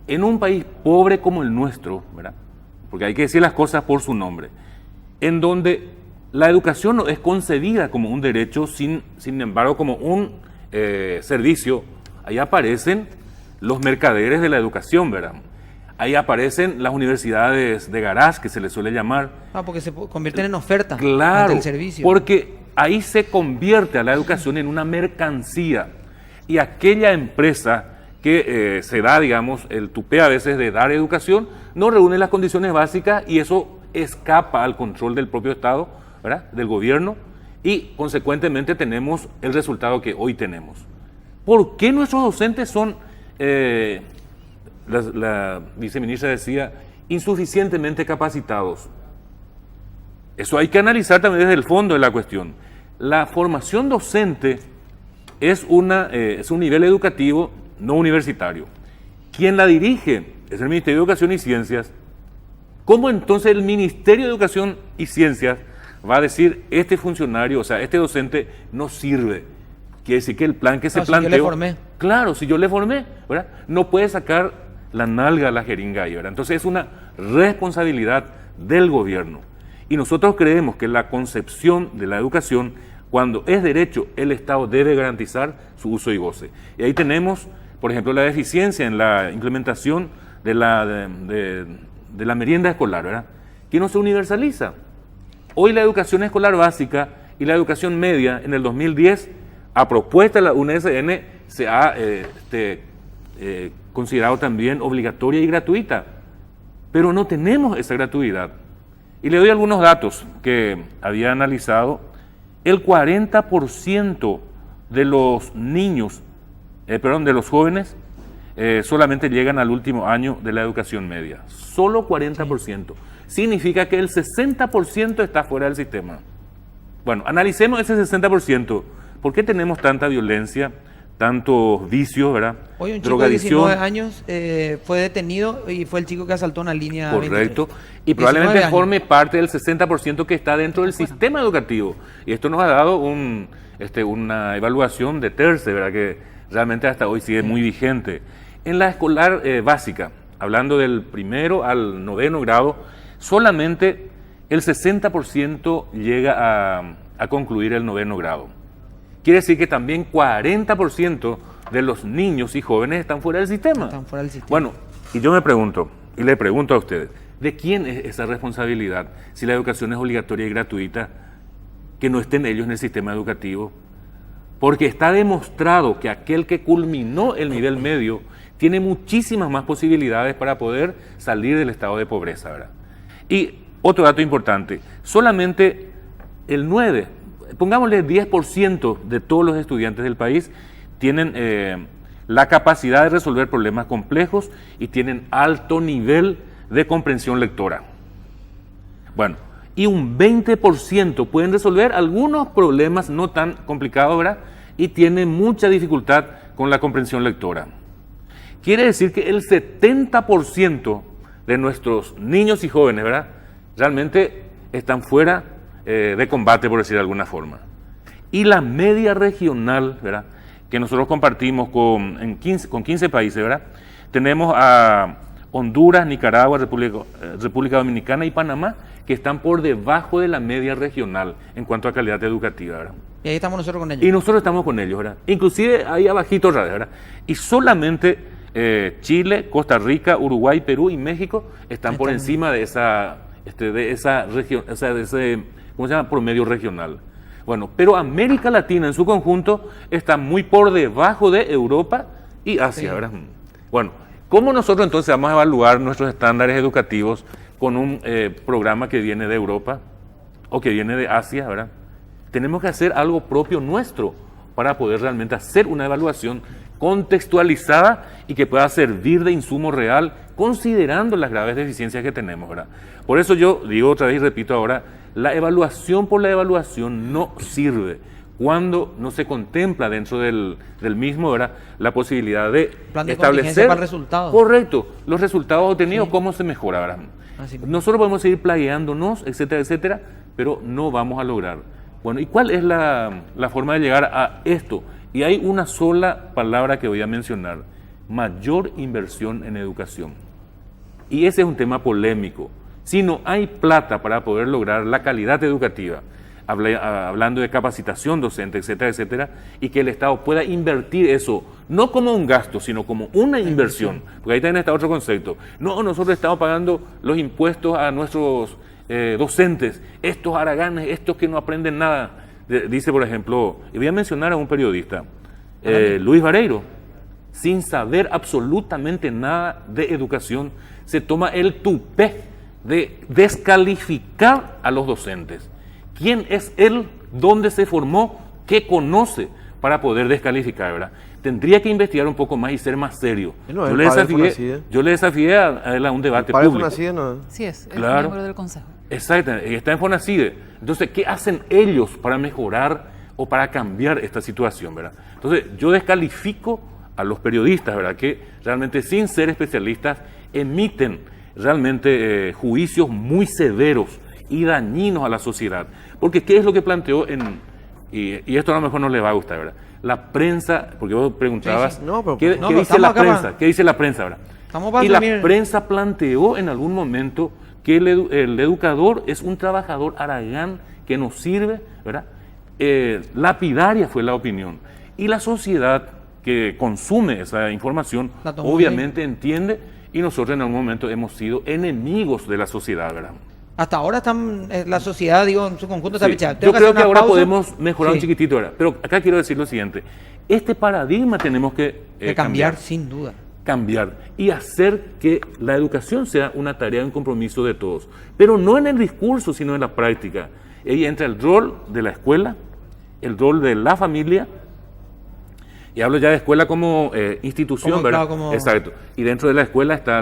En un país pobre como el nuestro, ¿verdad? Porque hay que decir las cosas por su nombre, en donde la educación no es concebida como un derecho, sin embargo como un servicio, ahí aparecen los mercaderes de la educación, ¿verdad? Ahí aparecen las universidades de garage, que se les suele llamar. Porque se convierten en oferta. Claro, del servicio. Porque ahí se convierte a la educación en una mercancía. Y aquella empresa que se da, digamos, el tupé a veces de dar educación, no reúne las condiciones básicas y eso escapa al control del propio Estado, ¿verdad? Del gobierno, y consecuentemente tenemos el resultado que hoy tenemos. ¿Por qué nuestros docentes son... La viceministra decía, insuficientemente capacitados? Eso hay que analizar también desde el fondo de la cuestión. La formación docente es un nivel educativo no universitario. Quien la dirige es el Ministerio de Educación y Ciencias. ¿Cómo entonces el Ministerio de Educación y Ciencias va a decir, este funcionario, o sea, este docente no sirve? Quiere decir que el plan que se planteó... Si yo le formé. Claro, si yo le formé, ¿verdad? No puede sacar la nalga a la jeringa ahí, ¿verdad? Entonces es una responsabilidad del gobierno. Y nosotros creemos que la concepción de la educación, cuando es derecho, el Estado debe garantizar su uso y goce. Y ahí tenemos, por ejemplo, la deficiencia en la implementación de la merienda escolar, ¿verdad? Que no se universaliza. Hoy la educación escolar básica y la educación media en el 2010, a propuesta de la UNSN, se ha considerado también obligatoria y gratuita, pero no tenemos esa gratuidad. Y le doy algunos datos que había analizado. El 40% de los niños, de los jóvenes, solamente llegan al último año de la educación media. Solo 40%. Significa que el 60% está fuera del sistema. Bueno, analicemos ese 60%. ¿Por qué tenemos tanta violencia? tantos vicios, ¿verdad? Hoy un chico de 19 años fue detenido y fue el chico que asaltó una línea. Correcto. 23. Y probablemente 19 años. forme parte del 60% que está dentro del sistema educativo. Y esto nos ha dado una evaluación de Terce, ¿verdad? Que realmente hasta hoy sigue muy vigente. En la escolar básica, hablando del 1º al 9º grado, solamente el 60% llega a concluir el 9º grado. Quiere decir que también 40% de los niños y jóvenes están fuera del sistema. Están fuera del sistema. Bueno, y yo me pregunto, y le pregunto a ustedes, ¿de quién es esa responsabilidad si la educación es obligatoria y gratuita, que no estén ellos en el sistema educativo? Porque está demostrado que aquel que culminó el nivel medio tiene muchísimas más posibilidades para poder salir del estado de pobreza, ¿verdad? Y otro dato importante, solamente el 9, pongámosle 10% de todos los estudiantes del país tienen la capacidad de resolver problemas complejos y tienen alto nivel de comprensión lectora. Bueno, y un 20% pueden resolver algunos problemas no tan complicados, ¿verdad? Y tienen mucha dificultad con la comprensión lectora. Quiere decir que el 70% de nuestros niños y jóvenes, ¿verdad?, realmente están fuera de combate, por decir de alguna forma. Y la media regional, ¿verdad?, que nosotros compartimos con 15 países, ¿verdad? Tenemos a Honduras, Nicaragua, República Dominicana y Panamá, que están por debajo de la media regional en cuanto a calidad educativa, ¿verdad? Y ahí estamos nosotros con ellos. Y nosotros estamos con ellos, ¿verdad? Inclusive ahí abajito, ¿verdad? Y solamente Chile, Costa Rica, Uruguay, Perú y México están por encima de esa región, o sea, de ese, ¿cómo se llama?, promedio regional. Bueno, pero América Latina en su conjunto está muy por debajo de Europa y Asia, ¿verdad? Bueno, ¿cómo nosotros entonces vamos a evaluar nuestros estándares educativos con un programa que viene de Europa o que viene de Asia, ¿verdad? Tenemos que hacer algo propio nuestro para poder realmente hacer una evaluación contextualizada y que pueda servir de insumo real considerando las graves deficiencias que tenemos, ¿verdad? Por eso yo digo otra vez y repito ahora, la evaluación por la evaluación no sirve cuando no se contempla dentro del mismo, ¿verdad?, la posibilidad de Plan de establecer para el resultado. Correcto, los resultados obtenidos, Sí. cómo se mejora, ¿verdad? Así mismo. Nosotros podemos seguir plagueándonos, etcétera, etcétera, pero no vamos a lograr. Bueno, ¿y cuál es la forma de llegar a esto? Y hay una sola palabra que voy a mencionar: mayor inversión en educación. Y ese es un tema polémico. Si no hay plata para poder lograr la calidad educativa, hablando de capacitación docente, etcétera, etcétera, y que el Estado pueda invertir eso, no como un gasto, sino como una inversión, porque ahí también está otro concepto. No, nosotros estamos pagando los impuestos a nuestros docentes, estos haraganes, estos que no aprenden nada. Dice, por ejemplo, y voy a mencionar a un periodista, Luis Vareiro, sin saber absolutamente nada de educación, se toma el tupé de descalificar a los docentes. ¿Quién es él? ¿Dónde se formó? ¿Qué conoce para poder descalificar, verdad? Tendría que investigar un poco más y ser más serio. No, Yo le desafié a él a un debate ¿Para público. Fonacide no? Sí, es Claro. miembro del Consejo. Exactamente, está en Fonacide. Entonces, ¿qué hacen ellos para mejorar o para cambiar esta situación, verdad? Entonces, yo descalifico a los periodistas, ¿verdad?, que realmente sin ser especialistas emiten realmente juicios muy severos y dañinos a la sociedad. Porque ¿qué es lo que planteó y esto a lo mejor no le va a gustar, ¿verdad? La prensa, porque vos preguntabas, Sí. No, pero- ¿qué no, dice estamos la acá prensa? para- ¿Qué dice la prensa, verdad? Estamos para Y la dormir. prensa planteó en algún momento que el educador es un trabajador haragán que nos sirve, ¿verdad? Lapidaria fue la opinión. Y la sociedad que consume esa información La tomó obviamente entiende, y nosotros en algún momento hemos sido enemigos de la sociedad, ¿verdad? Hasta ahora están, la sociedad, digo, en su conjunto está Sí, pichada. yo Tengo creo hacer que una ahora pausa. podemos mejorar un Sí, chiquitito, ¿verdad? Pero acá quiero decir lo siguiente: este paradigma tenemos que de cambiar, sin duda. cambiar y hacer que la educación sea una tarea, un compromiso de todos, pero no en el discurso, sino en la práctica. Ahí entra el rol de la escuela, el rol de la familia, y hablo ya de escuela como institución, Como, ¿verdad? claro, como- Exacto. Y dentro de la escuela está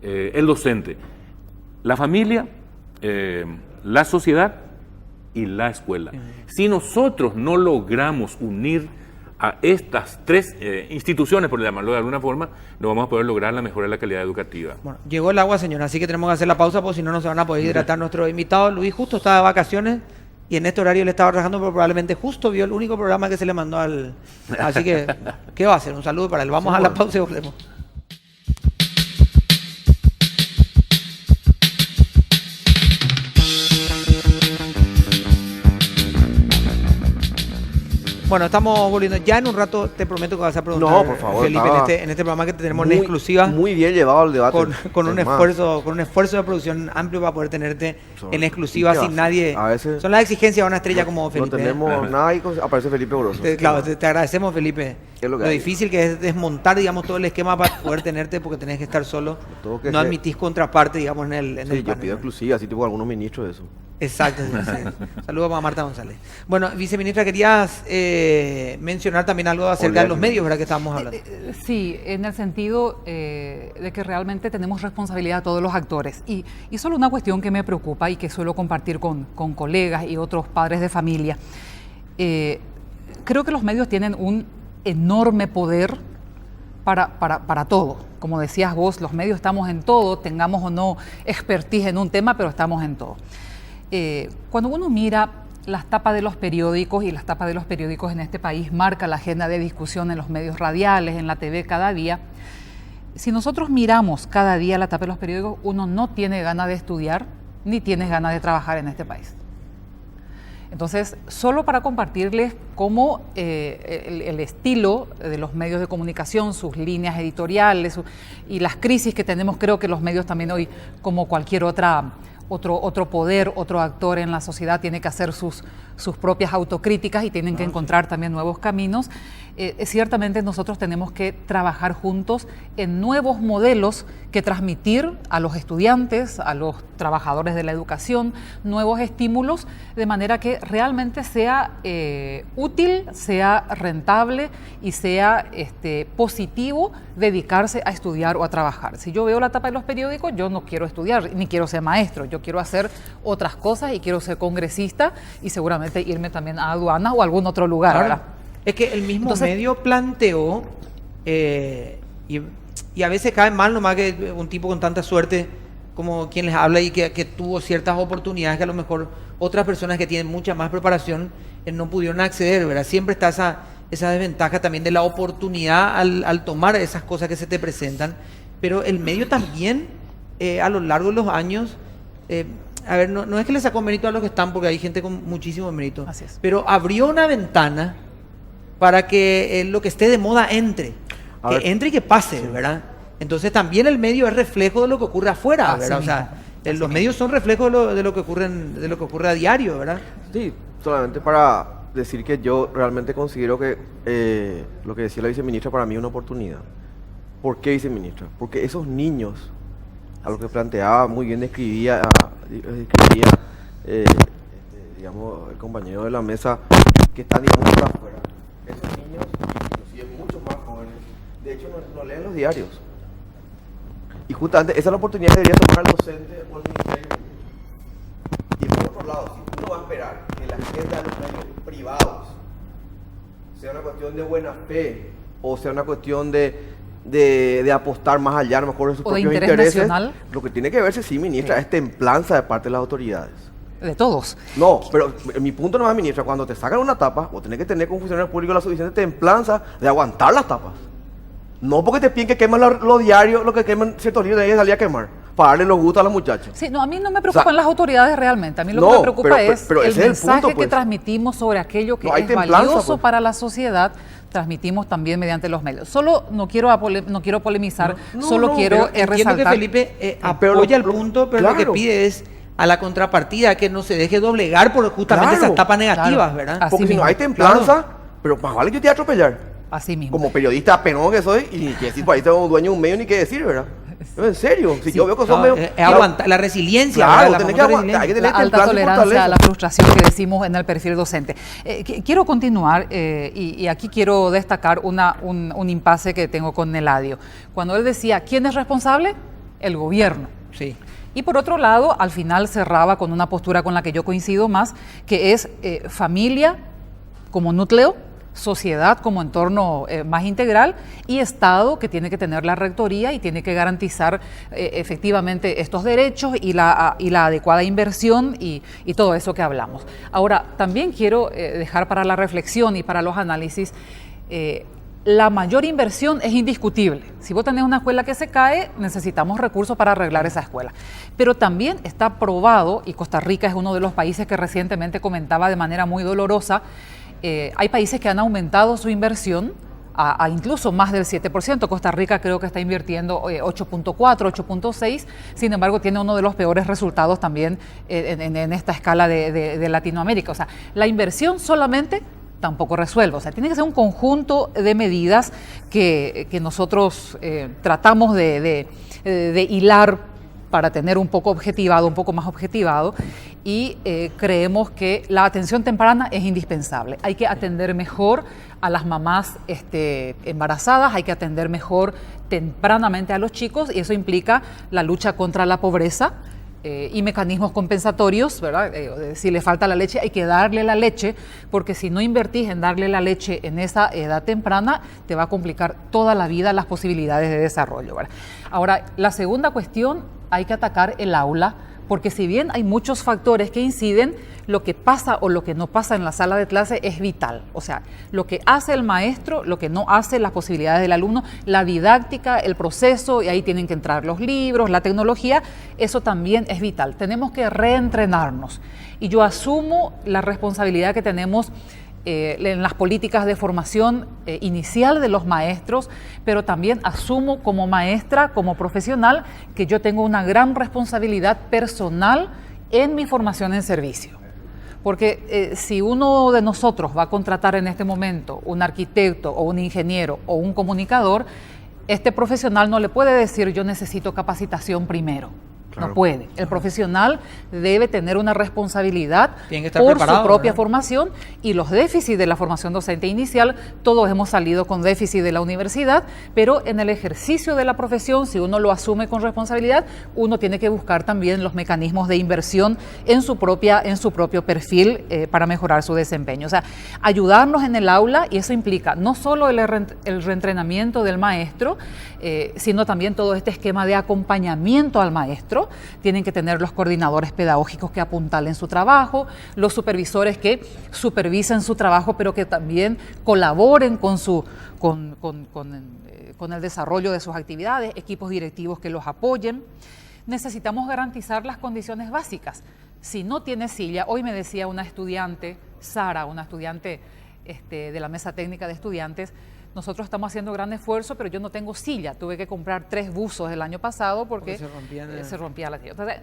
el docente, la familia, la sociedad y la escuela. Si nosotros no logramos unir a estas tres instituciones, por llamarlo de alguna forma, no vamos a poder lograr la mejora de la calidad educativa. Bueno, llegó el agua, señora, así que tenemos que hacer la pausa, porque si no, no se van a poder hidratar nuestros invitados. Luis justo estaba de vacaciones y en este horario le estaba trabajando, pero probablemente justo vio el único programa que se le mandó al... Así que, ¿qué va a hacer? Un saludo para él. Vamos a la pausa y volvemos. Bueno, estamos volviendo. Ya en un rato te prometo que vas a preguntar, No, por favor, Felipe, en este programa que tenemos en exclusiva. Muy bien llevado el debate. Con un esfuerzo de producción amplio para poder tenerte en exclusiva sin nadie. A veces son las exigencias de una estrella como Felipe. No tenemos nada y aparece Felipe Oroso. Claro, te agradecemos, Felipe. Lo difícil que es desmontar, digamos, todo el esquema para poder tenerte, porque tenés que estar solo. No admitís contraparte, digamos, en el Sí, yo panel. pido exclusiva, así tipo algunos ministros de eso. Exacto. Sí. Saludos a Marta González. Bueno, viceministra, querías mencionar también algo acerca de los medios, ¿verdad? Que estábamos hablando. Sí, en el sentido de que realmente tenemos responsabilidad todos los actores. Y solo una cuestión que me preocupa y que suelo compartir con colegas y otros padres de familia. Creo que los medios tienen un enorme poder para todo. Como decías vos, los medios estamos en todo, tengamos o no expertise en un tema, pero estamos en todo. Cuando uno mira las tapas de los periódicos, y las tapas de los periódicos en este país marca la agenda de discusión en los medios radiales, en la TV cada día, si nosotros miramos cada día la tapa de los periódicos, uno no tiene ganas de estudiar ni tiene ganas de trabajar en este país. Entonces, solo para compartirles cómo el estilo de los medios de comunicación, sus líneas editoriales y las crisis que tenemos, creo que los medios también hoy, como cualquier otro poder, otro actor en la sociedad, tiene que hacer sus propias autocríticas y tienen que encontrar también nuevos caminos. Ciertamente nosotros tenemos que trabajar juntos en nuevos modelos que transmitir a los estudiantes, a los trabajadores de la educación, nuevos estímulos, de manera que realmente sea útil, sea rentable y sea positivo dedicarse a estudiar o a trabajar. Si yo veo la tapa de los periódicos, yo no quiero estudiar, ni quiero ser maestro, yo quiero hacer otras cosas y quiero ser congresista y seguramente irme también a aduanas o a algún otro lugar. Ahora, ¿verdad? es que el mismo medio planteó, y a veces cae mal nomás que un tipo con tanta suerte como quien les habla y que tuvo ciertas oportunidades que a lo mejor otras personas que tienen mucha más preparación no pudieron acceder, ¿verdad? Siempre está esa desventaja también de la oportunidad al tomar esas cosas que se te presentan, pero el medio también a lo largo de los años, a ver, no es que le sacó mérito a los que están, porque hay gente con muchísimo mérito, Así es. pero abrió una ventana para que lo que esté de moda entre y que pase, ¿verdad? Entonces también el medio es reflejo de lo que ocurre afuera, ¿verdad? O sea, los medios son reflejo de lo que ocurre a diario, ¿verdad? Sí, solamente para decir que yo realmente considero que lo que decía la viceministra para mí es una oportunidad. ¿Por qué, viceministra? Porque esos niños, a lo que planteaba muy bien, describía digamos, el compañero de la mesa, que están, digamos, por afuera. Esos niños, inclusive muchos más jóvenes, de hecho no leen los diarios. Y justamente esa es la oportunidad que debería tomar el docente o el ministerio. Y por otro lado, si uno va a esperar que la agenda de los medios privados sea una cuestión de buena fe o sea una cuestión de apostar más allá, a lo mejor de sus propios intereses, nacional, lo que tiene que verse, sí, ministra, es templanza de parte de las autoridades. De todos. No, pero mi punto no es, ministra, cuando te sacan una tapa, vos tenés que tener con funcionarios públicos la suficiente templanza de aguantar las tapas. No porque te piden que queman los diarios, lo que queman ciertos libros, de ahí salir a quemar, para darle los gustos a los muchachos. Sí, no, a mí no me preocupan las autoridades realmente. A mí lo que me preocupa es el mensaje que transmitimos sobre aquello que es valioso para la sociedad. Transmitimos también mediante los medios. Solo no quiero polemizar, solo quiero resaltar. Entiendo que Felipe apoya el punto, pero lo que pide es a la contrapartida que no se deje doblegar por justamente esas tapas negativas, ¿verdad? Porque si no hay templanza, pero más vale que yo te voy a atropellar. Así mismo. Como periodista penón que soy, y ni que decir, país tengo dueño de un medio ni qué decir, ¿verdad? No, en serio, si yo veo que son medios... aguantar la resiliencia, claro, tenés que aguantar, hay que tener la alta tolerancia a la frustración que decimos en el perfil docente. Quiero continuar y aquí quiero destacar un impasse que tengo con Eladio. Cuando él decía, ¿quién es responsable? El gobierno. Sí. Y por otro lado, al final cerraba con una postura con la que yo coincido más, que es familia como núcleo, sociedad como entorno más integral, y Estado, que tiene que tener la rectoría y tiene que garantizar efectivamente estos derechos y la adecuada inversión y todo eso que hablamos. Ahora, también quiero dejar para la reflexión y para los análisis, la mayor inversión es indiscutible. Si vos tenés una escuela que se cae, necesitamos recursos para arreglar esa escuela. Pero también está probado, y Costa Rica es uno de los países que recientemente comentaba de manera muy dolorosa, hay países que han aumentado su inversión a incluso más del 7%. Costa Rica creo que está invirtiendo 8.4, 8.6, sin embargo tiene uno de los peores resultados también en esta escala de Latinoamérica. O sea, la inversión solamente tampoco resuelve. O sea, tiene que ser un conjunto de medidas que nosotros tratamos de hilar para tener un poco más objetivado, y creemos que la atención temprana es indispensable. Hay que atender mejor a las mamás embarazadas, hay que atender mejor tempranamente a los chicos, y eso implica la lucha contra la pobreza, y mecanismos compensatorios, ¿verdad? Si le falta la leche, hay que darle la leche, porque si no invertís en darle la leche en esa edad temprana, te va a complicar toda la vida las posibilidades de desarrollo, ¿verdad? Ahora, la segunda cuestión, hay que atacar el aula, porque si bien hay muchos factores que inciden, lo que pasa o lo que no pasa en la sala de clase es vital. O sea, lo que hace el maestro, lo que no hace las posibilidades del alumno, la didáctica, el proceso, y ahí tienen que entrar los libros, la tecnología, eso también es vital. Tenemos que reentrenarnos. Y yo asumo la responsabilidad que tenemos en las políticas de formación inicial de los maestros, pero también asumo como maestra, como profesional, que yo tengo una gran responsabilidad personal en mi formación en servicio. Porque si uno de nosotros va a contratar en este momento un arquitecto o un ingeniero o un comunicador, este profesional no le puede decir yo necesito capacitación primero. Claro. No puede. El profesional debe tener una responsabilidad por su propia formación, y los déficits de la formación docente inicial, todos hemos salido con déficit de la universidad, pero en el ejercicio de la profesión, si uno lo asume con responsabilidad, uno tiene que buscar también los mecanismos de inversión en su propio perfil para mejorar su desempeño. O sea, ayudarnos en el aula, y eso implica no solo el reentrenamiento del maestro, sino también todo este esquema de acompañamiento al maestro. Tienen que tener los coordinadores pedagógicos que apuntalen su trabajo, los supervisores que supervisen su trabajo, pero que también colaboren con el desarrollo de sus actividades, equipos directivos que los apoyen. Necesitamos garantizar las condiciones básicas. Si no tiene silla, hoy me decía una estudiante, Sara, una estudiante de la mesa técnica de estudiantes, nosotros estamos haciendo gran esfuerzo, pero yo no tengo silla. Tuve que comprar 3 buzos el año pasado porque se rompía la silla. Entonces,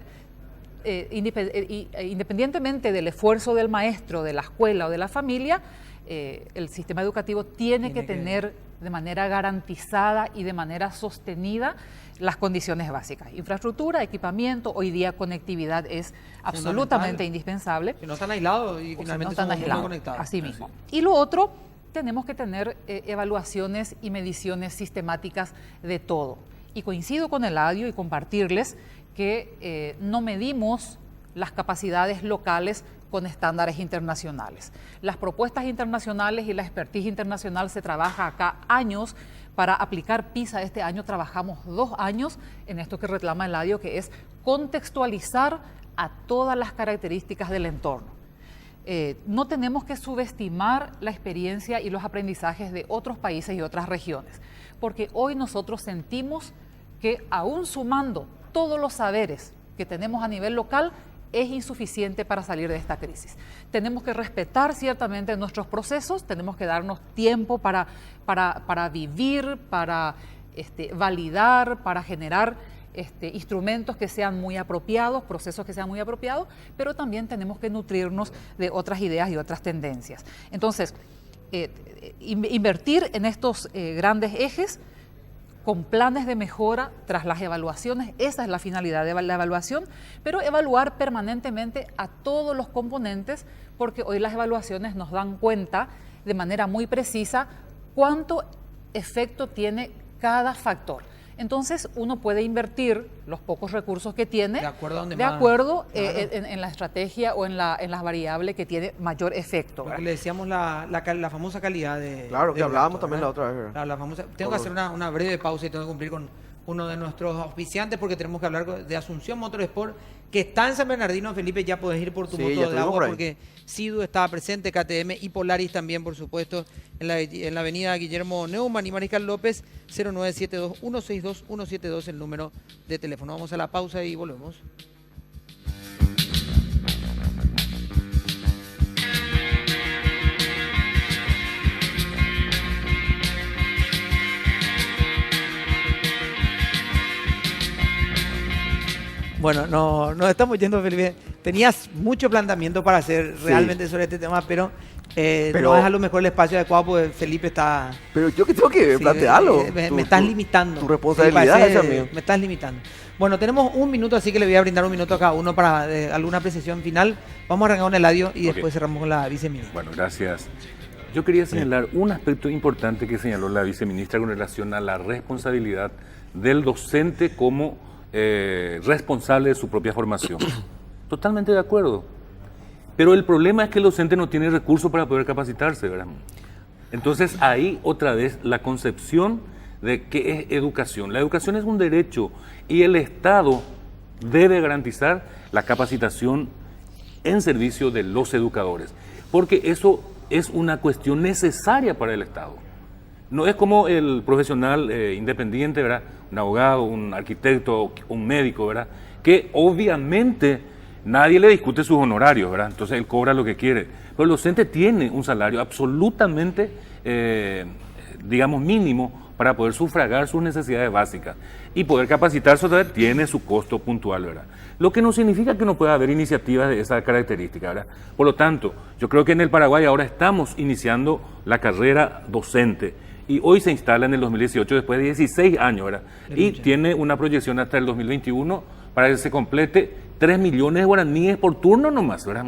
independientemente del esfuerzo del maestro, de la escuela o de la familia, el sistema educativo tiene que tener de manera garantizada y de manera sostenida las condiciones básicas. Infraestructura, equipamiento, hoy día conectividad es absolutamente indispensable. Que no están aislados y finalmente no están conectados. Así mismo. Y lo otro, tenemos que tener evaluaciones y mediciones sistemáticas de todo. Y coincido con Eladio y compartirles que no medimos las capacidades locales con estándares internacionales. Las propuestas internacionales y la expertise internacional se trabaja acá años. Para aplicar PISA este año trabajamos 2 años en esto que reclama Eladio, que es contextualizar a todas las características del entorno. No tenemos que subestimar la experiencia y los aprendizajes de otros países y otras regiones, porque hoy nosotros sentimos que aún sumando todos los saberes que tenemos a nivel local, es insuficiente para salir de esta crisis. Tenemos que respetar ciertamente nuestros procesos, tenemos que darnos tiempo para vivir, para validar, para generar instrumentos que sean muy apropiados, procesos que sean muy apropiados, pero también tenemos que nutrirnos de otras ideas y otras tendencias. Entonces, invertir en estos grandes ejes con planes de mejora tras las evaluaciones, esa es la finalidad de la evaluación, pero evaluar permanentemente a todos los componentes, porque hoy las evaluaciones nos dan cuenta de manera muy precisa cuánto efecto tiene cada factor. Entonces uno puede invertir los pocos recursos que tiene De acuerdo a donde de más- acuerdo claro. en la estrategia o en las variables que tiene mayor efecto. Lo que le decíamos la famosa calidad de. Claro, que del hablábamos gasto, también ¿verdad? la otra vez, ¿verdad? Claro, la famosa. Tengo que hacer una breve pausa y tengo que cumplir con uno de nuestros auspiciantes porque tenemos que hablar de Asunción Motorsport, que está en San Bernardino. Felipe, ya puedes ir por tu Sí, moto ya de estuvimos agua por ahí. porque Sidu estaba presente, KTM y Polaris también, por supuesto, en la avenida Guillermo Neumann y Mariscal López, 0972-162-172, el número de teléfono. Vamos a la pausa y volvemos. Bueno, no, nos estamos yendo, Felipe. Tenías mucho planteamiento para hacer realmente sobre este tema, pero Pero- no es a lo mejor el espacio adecuado porque Felipe está... Pero yo que tengo que sí, plantearlo. me estás limitando. Tu responsabilidad Sí, es esa, parece- amigo. Me estás limitando. Bueno, tenemos un minuto, así que le voy a brindar un minuto a cada uno para alguna apreciación final. Vamos a arrancar con Eladio y Ok. después cerramos con la viceministra. Bueno, gracias. Yo quería señalar un aspecto importante que señaló la viceministra con relación a la responsabilidad del docente como responsable de su propia formación. Totalmente de acuerdo. Pero el problema es que el docente no tiene recursos para poder capacitarse, ¿verdad? Entonces ahí otra vez la concepción de qué es educación. La educación es un derecho y el Estado debe garantizar la capacitación en servicio de los educadores, porque eso es una cuestión necesaria para el Estado. No es como el profesional independiente, ¿verdad? Un abogado, un arquitecto, un médico, ¿verdad? Que obviamente nadie le discute sus honorarios, ¿verdad? Entonces él cobra lo que quiere. Pero el docente tiene un salario absolutamente, digamos, mínimo para poder sufragar sus necesidades básicas. Y poder capacitarse otra vez tiene su costo puntual, ¿verdad? Lo que no significa que no pueda haber iniciativas de esa característica, ¿verdad? Por lo tanto, yo creo que en el Paraguay ahora estamos iniciando la carrera docente. Y hoy se instala en el 2018, después de 16 años, ¿verdad? Y tiene una proyección hasta el 2021 para que se complete 3 millones de guaraníes por turno nomás, ¿verdad?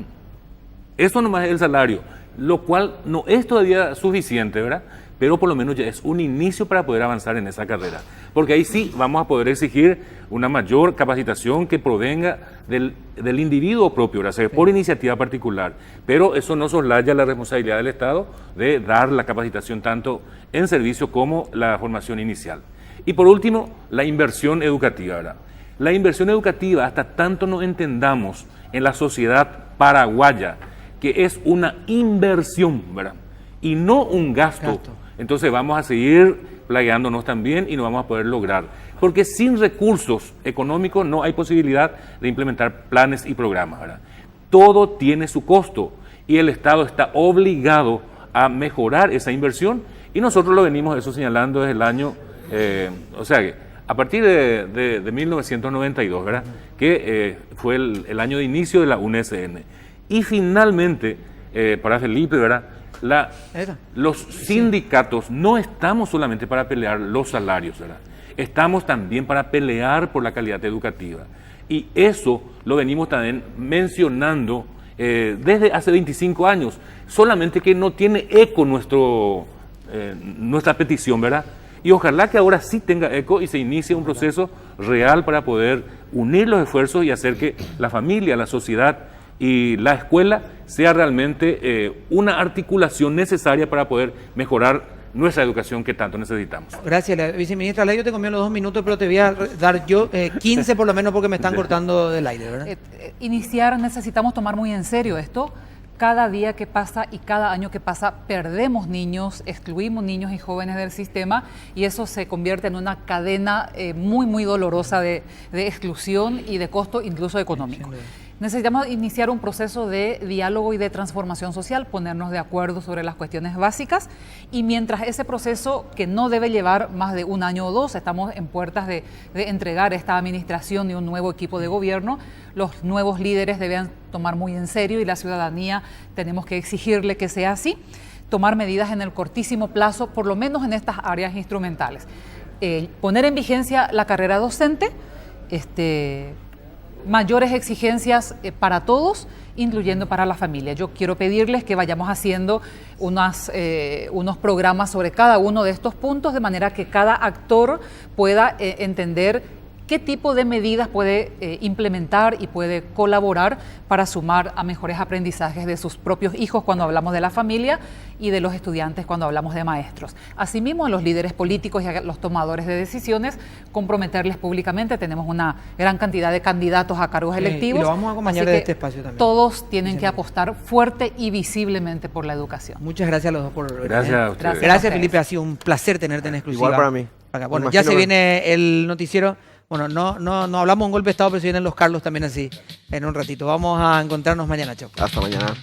Eso nomás es el salario, lo cual no es todavía suficiente, ¿verdad? Pero por lo menos ya es un inicio para poder avanzar en esa carrera. Porque ahí sí vamos a poder exigir una mayor capacitación que provenga del individuo propio, ¿verdad? O sea, por iniciativa particular. Pero eso no soslaya la responsabilidad del Estado de dar la capacitación tanto en servicio como la formación inicial. Y por último, la inversión educativa, ¿verdad? La inversión educativa, hasta tanto no entendamos en la sociedad paraguaya que es una inversión, ¿verdad? Y no un gasto. Entonces vamos a seguir plagueándonos también y no vamos a poder lograr. Porque sin recursos económicos no hay posibilidad de implementar planes y programas, ¿verdad? Todo tiene su costo y el Estado está obligado a mejorar esa inversión y nosotros lo venimos eso señalando desde el año, o sea que a partir de 1992, ¿verdad? Que fue el año de inicio de la UNSN. Y finalmente, para Felipe, ¿verdad? Los sindicatos no estamos solamente para pelear los salarios, ¿verdad? Estamos también para pelear por la calidad educativa. Y eso lo venimos también mencionando desde hace 25 años, solamente que no tiene eco nuestra petición, ¿verdad? Y ojalá que ahora sí tenga eco y se inicie un proceso real para poder unir los esfuerzos y hacer que la familia, la sociedad y la escuela sea realmente una articulación necesaria para poder mejorar nuestra educación que tanto necesitamos. Gracias, la viceministra. Yo te comí los 2 minutos, pero te voy a dar yo 15 por lo menos porque me están cortando del aire, ¿verdad? Necesitamos tomar muy en serio esto. Cada día que pasa y cada año que pasa perdemos niños, excluimos niños y jóvenes del sistema y eso se convierte en una cadena muy, muy dolorosa de exclusión y de costo incluso económico. Necesitamos iniciar un proceso de diálogo y de transformación social, ponernos de acuerdo sobre las cuestiones básicas y mientras ese proceso, que no debe llevar más de 1 año o 2, estamos en puertas de entregar esta administración y un nuevo equipo de gobierno, los nuevos líderes deben tomar muy en serio y la ciudadanía tenemos que exigirle que sea así, tomar medidas en el cortísimo plazo, por lo menos en estas áreas instrumentales. Poner en vigencia la carrera docente, mayores exigencias para todos, incluyendo para la familia. Yo quiero pedirles que vayamos haciendo unos programas sobre cada uno de estos puntos, de manera que cada actor pueda entender qué tipo de medidas puede implementar y puede colaborar para sumar a mejores aprendizajes de sus propios hijos cuando hablamos de la familia y de los estudiantes cuando hablamos de maestros. Asimismo, a los líderes políticos y a los tomadores de decisiones, comprometerles públicamente. Tenemos una gran cantidad de candidatos a cargos electivos. Y lo vamos a acompañar así de que este espacio también. todos tienen que apostar fuerte y visiblemente por la educación. Muchas gracias a los dos por Gracias a ustedes. Gracias. Gracias, Felipe. Ha sido un placer tenerte en exclusiva. Igual para mí. Acá. Me Bueno, ya imagino se que- viene el noticiero. Bueno, no hablamos de un golpe de Estado, pero se vienen los Carlos también así, en un ratito. Vamos a encontrarnos mañana, chao. Hasta mañana.